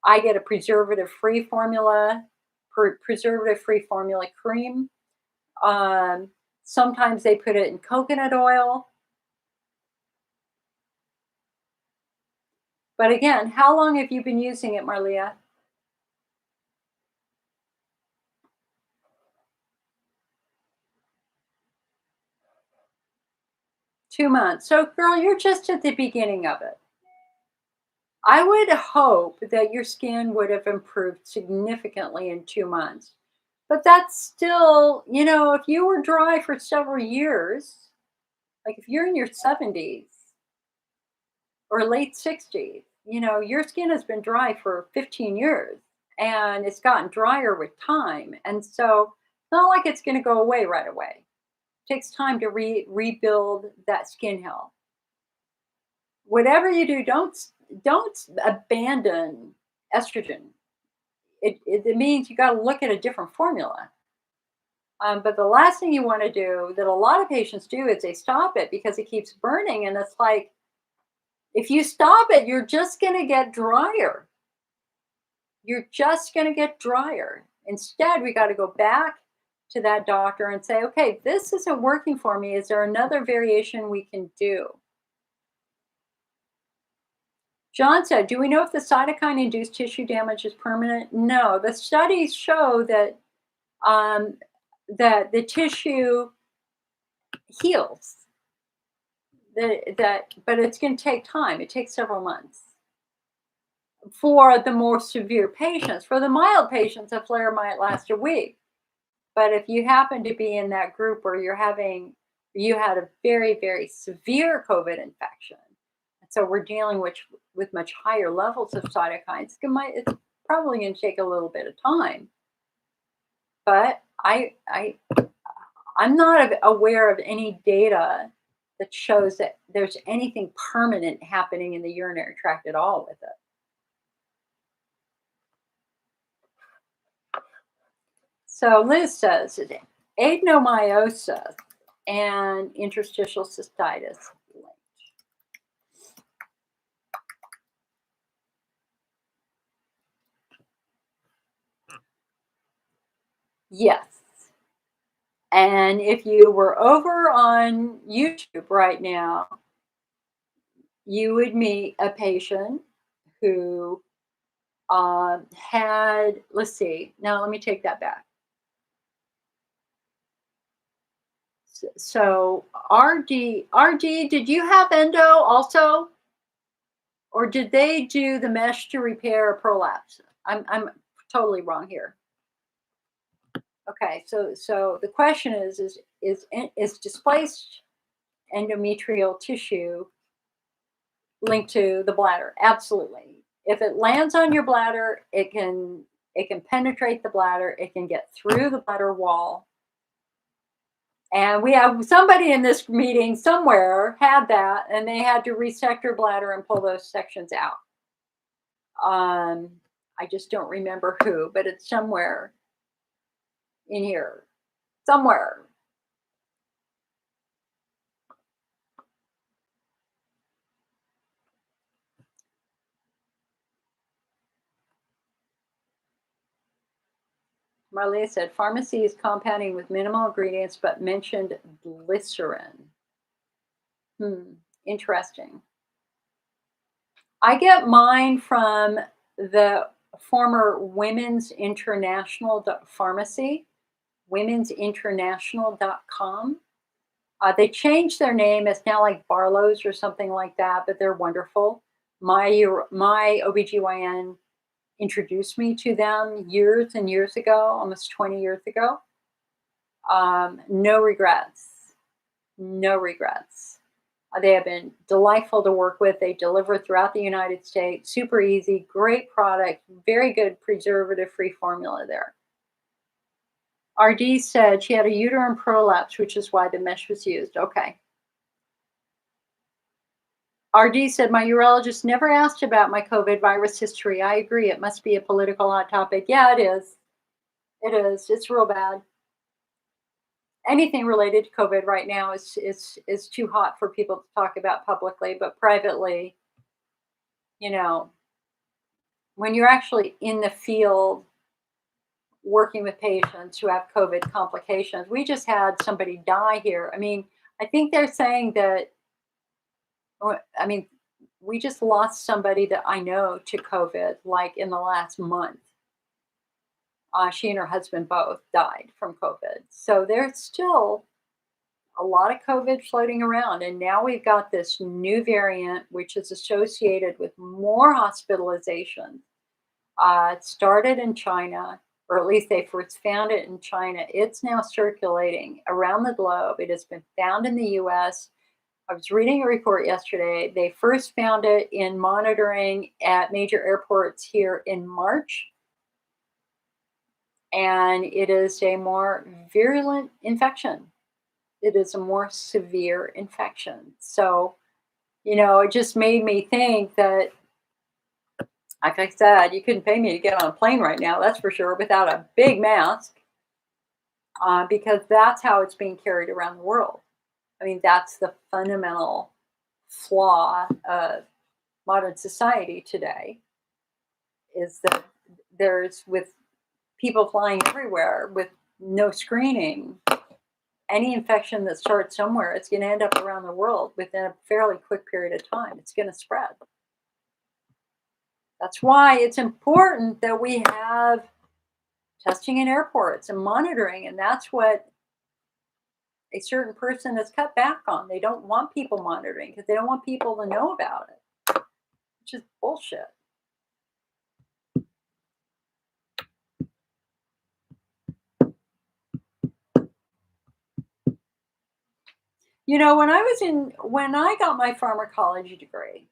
I get a preservative-free formula, preservative-free formula cream. Sometimes they put it in coconut oil. But again, how long have you been using it, Marlia? 2 months. So, girl, you're just at the beginning of it. I would hope that your skin would have improved significantly in 2 months. But that's still, if you were dry for several years, like if you're in your 70s or late 60s, your skin has been dry for 15 years and it's gotten drier with time. And so it's not like it's going to go away right away. It takes time to rebuild that skin health. Whatever you do, don't abandon estrogen. It means you got to look at a different formula. But the last thing you want to do, that a lot of patients do, is they stop it because it keeps burning. And it's like, if you stop it, you're just going to get drier. You're just going to get drier. Instead, we got to go back to that doctor and say, okay, this isn't working for me. Is there another variation we can do? John said, do we know if the cytokine-induced tissue damage is permanent? No. The studies show that that the tissue heals. But it's going to take time. It takes several months. For the more severe patients, for the mild patients, a flare might last a week. But if you happen to be in that group where you had a very, very severe COVID infection, so we're dealing with much higher levels of cytokines, probably going to take a little bit of time. But I'm not aware of any data that shows that there's anything permanent happening in the urinary tract at all with it. So Liz says adenomyosis and interstitial cystitis. Yes. And if you were over on YouTube right now, you would meet a patient who had, let's see, now let me take that back. So RD, did you have endo also? Or did they do the mesh to repair a prolapse? I'm totally wrong here. Okay, so the question is displaced endometrial tissue linked to the bladder? Absolutely. If it lands on your bladder, it can penetrate the bladder. It can get through the bladder wall. And we have somebody in this meeting somewhere had that, and they had to resect her bladder and pull those sections out. I just don't remember who, but it's somewhere in here, somewhere. Marlia said, pharmacy is compounding with minimal ingredients, but mentioned glycerin. Interesting. I get mine from the former Women's International Pharmacy, women'sinternational.com. They changed their name. It's now like Barlow's or something like that, but they're wonderful. My OBGYN introduced me to them years and years ago, almost 20 years ago. No regrets. No regrets. They have been delightful to work with. They deliver throughout the United States. Super easy, great product, very good preservative-free formula there. RD said she had a uterine prolapse, which is why the mesh was used. Okay. RD said, my urologist never asked about my COVID virus history. I agree. It must be a political hot topic. Yeah, it is. It is. It's real bad. Anything related to COVID right now is too hot for people to talk about publicly, but privately, you know, when you're actually in the field working with patients who have COVID complications, we just had somebody die here. I mean, I think they're saying that, I mean, we just lost somebody that I know to COVID, like in the last month. She and her husband both died from COVID. So there's still a lot of COVID floating around. And now we've got this new variant, which is associated with more hospitalization. It started in China, or at least they first found it in China. It's now circulating around the globe. It has been found in the US. I was reading a report yesterday. They first found it in monitoring at major airports here in March. And it is a more virulent infection. It is a more severe infection. So, it just made me think that, like I said, you couldn't pay me to get on a plane right now, that's for sure, without a big mask, because that's how it's being carried around the world. I mean, that's the fundamental flaw of modern society today, is that there's, with people flying everywhere with no screening, any infection that starts somewhere, it's going to end up around the world within a fairly quick period of time. It's going to spread. That's why it's important that we have testing in airports and monitoring, and that's what a certain person has cut back on. They don't want people monitoring because they don't want people to know about it, which is bullshit. When I got my pharmacology degree,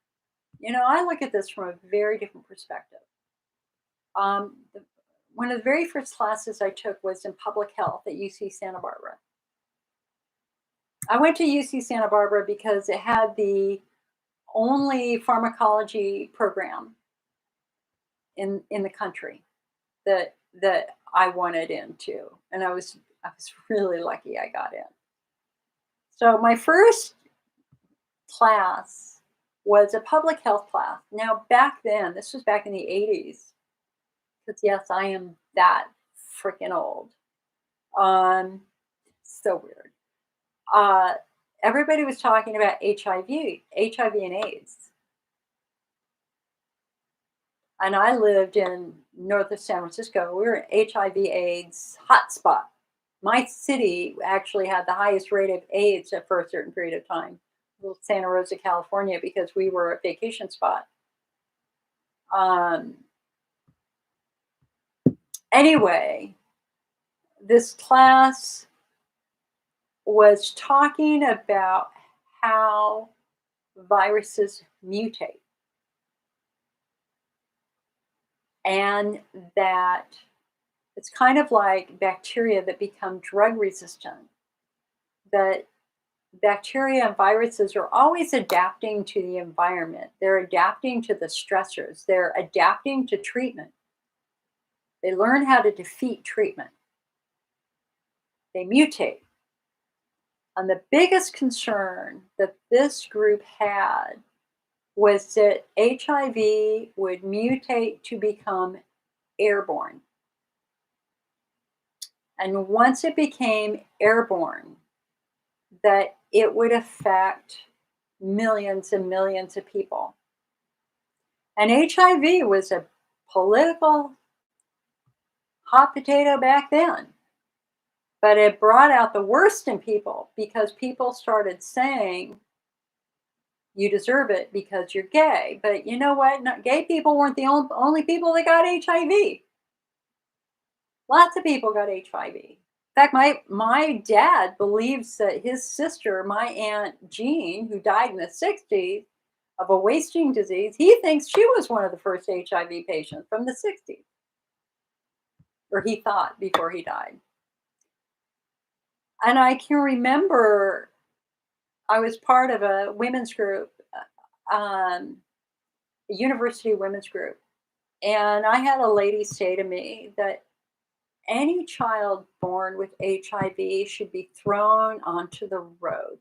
I look at this from a very different perspective. One of the very first classes I took was in public health at UC Santa Barbara. I went to UC Santa Barbara because it had the only pharmacology program in the country that I wanted into, and I was really lucky I got in. So my first class was a public health class. Now back then, this was back in the 80s, because yes, I am that freaking old. Um, so weird. Uh, Everybody was talking about HIV and AIDS, and I lived in north of San Francisco. We were an HIV/AIDS hotspot. My city actually had the highest rate of AIDS for a certain period of time, Santa Rosa, California, because we were a vacation spot. Um, anyway, this class was talking about how viruses mutate, and that it's kind of like bacteria that become drug resistant, that bacteria and viruses are always adapting to the environment. They're adapting to the stressors. They're adapting to treatment. They learn how to defeat treatment. They mutate. And the biggest concern that this group had was that HIV would mutate to become airborne. And once it became airborne, that it would affect millions and millions of people. And HIV was a political hot potato back then, but it brought out the worst in people because people started saying, you deserve it because you're gay. But you know what? Not, gay people weren't the only people that got HIV. Lots of people got HIV. In fact, my dad believes that his sister, my aunt Jean, who died in the 60s of a wasting disease, he thinks she was one of the first HIV patients from the 60s, or he thought before he died. And I can remember I was part of a women's group, a university women's group, and I had a lady say to me that any child born with HIV should be thrown onto the road.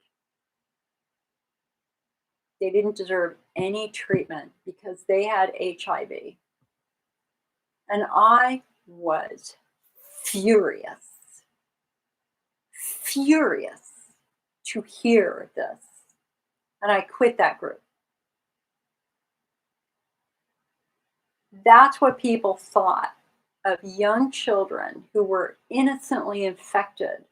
They didn't deserve any treatment because they had HIV. And I was furious, furious to hear this. And I quit that group. That's what people thought of young children who were innocently infected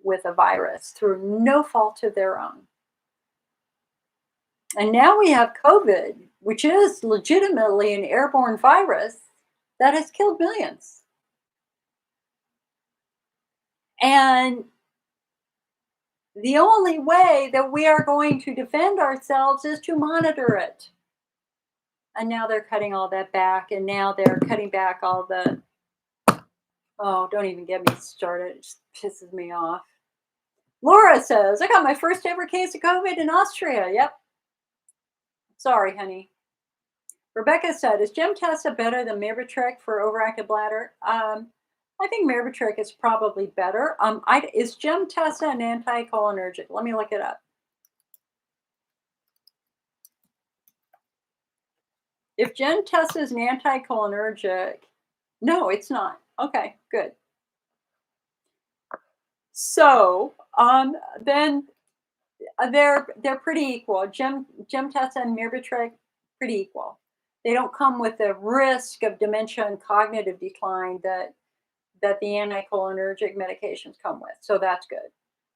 with a virus through no fault of their own. And now we have COVID, which is legitimately an airborne virus that has killed millions. And the only way that we are going to defend ourselves is to monitor it. And now they're cutting all that back, and now they're cutting back all the, oh, don't even get me started. It just pisses me off. Laura says, I got my first ever case of COVID in Austria. Yep. Sorry, honey. Rebecca said, is Gemtesa better than Myrbetriq for overactive bladder? I think Myrbetriq is probably better. Is Gemtesa an anticholinergic? Let me look it up. If Gemtesa is an anticholinergic, no, it's not. Okay, good. So then they're pretty equal. Gemtesa and Myrbetriq, pretty equal. They don't come with the risk of dementia and cognitive decline that the anticholinergic medications come with. So that's good.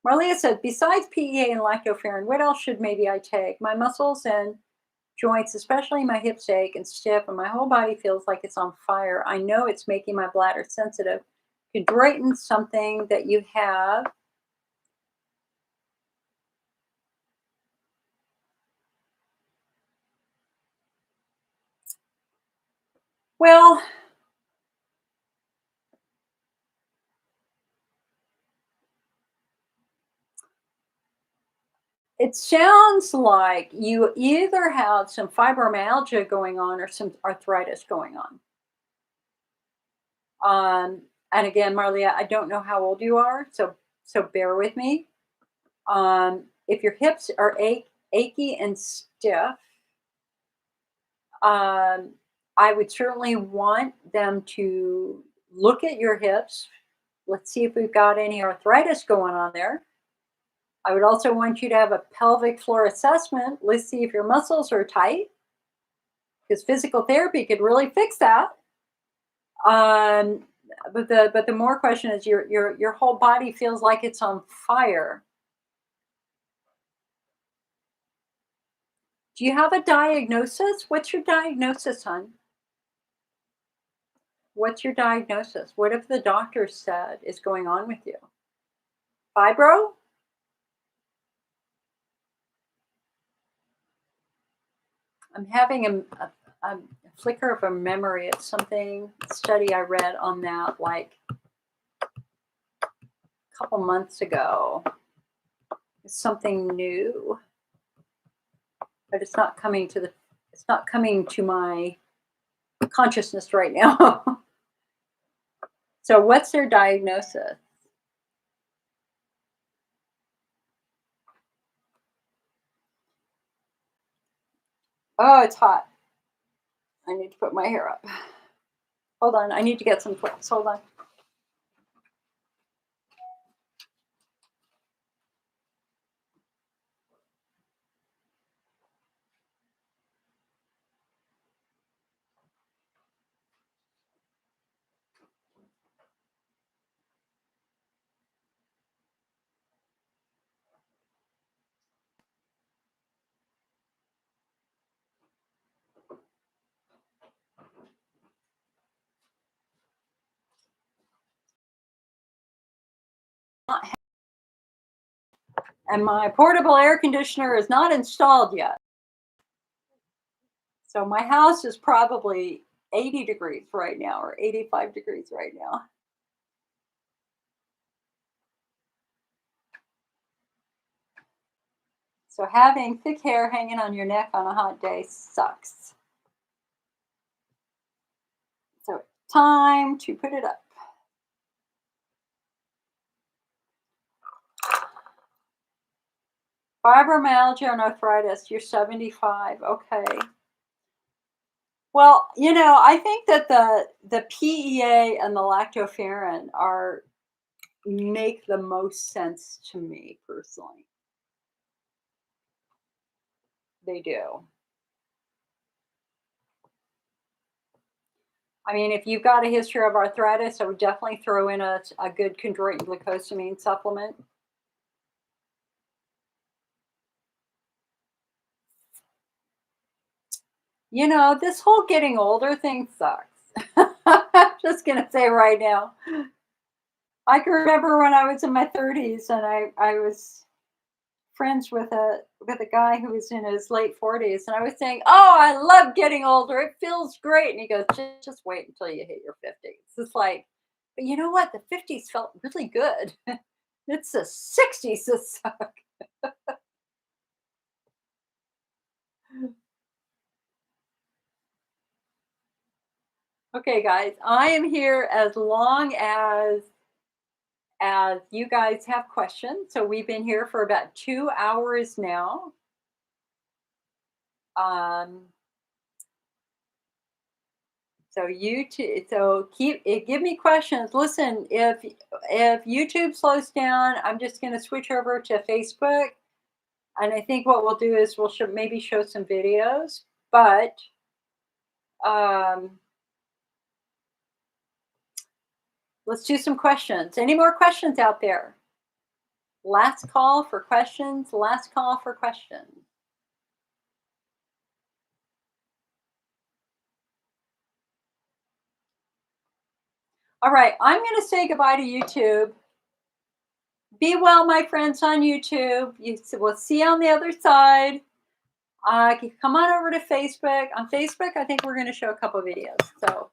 Marlia said, besides PEA and lactoferrin, what else should maybe I take? My muscles and joints, especially my hips, ache and stiff, and my whole body feels like it's on fire. I know it's making my bladder sensitive. Chondroitin, something that you have. Well, It sounds like you either have some fibromyalgia going on or some arthritis going on. Um, and again, Marlia, I don't know how old you are, so bear with me. If your hips are achy and stiff, um, I would certainly want them to look at your hips. Let's see if we've got any arthritis going on there. I would also want you to have a pelvic floor assessment. Let's see if your muscles are tight, because physical therapy could really fix that. Um, but the more question is your whole body feels like it's on fire. Do you have a diagnosis? What's your diagnosis, hon? What's your diagnosis? What have the doctor said is going on with you? Fibro? I'm having a flicker of a memory of something study I read on that like a couple months ago. It's something new, but it's not coming to my consciousness right now. So what's their diagnosis? Oh, it's hot. I need to put my hair up. Hold on, I need to get some clips. Hold on. And my portable air conditioner is not installed yet. So my house is probably 80 degrees right now or 85 degrees right now. So having thick hair hanging on your neck on a hot day sucks. So time to put it up. Fibromyalgia and arthritis, you're 75. Okay. Well, I think that the PEA and the lactoferrin are make the most sense to me personally. They do. I mean, if you've got a history of arthritis, I would definitely throw in a good chondroitin glucosamine supplement. This whole getting older thing sucks. I'm just gonna say right now. I can remember when I was in my 30s and I was friends with a guy who was in his late 40s, and I was saying, "Oh, I love getting older. It feels great." And he goes, "Just wait until you hit your 50s." It's like, but you know what? The 50s felt really good. It's the 60s that suck. Okay, guys, I am here as long as you guys have questions. So we've been here for about 2 hours now. Um, so give me questions. Listen, if YouTube slows down, I'm just going to switch over to Facebook, and I think what we'll do is we'll maybe show some videos, but um, let's do some questions. Any more questions out there? Last call for questions. Last call for questions. All right, I'm going to say goodbye to YouTube. Be well, my friends on YouTube. We'll see you on the other side. Come on over to Facebook. On Facebook, I think we're going to show a couple videos. So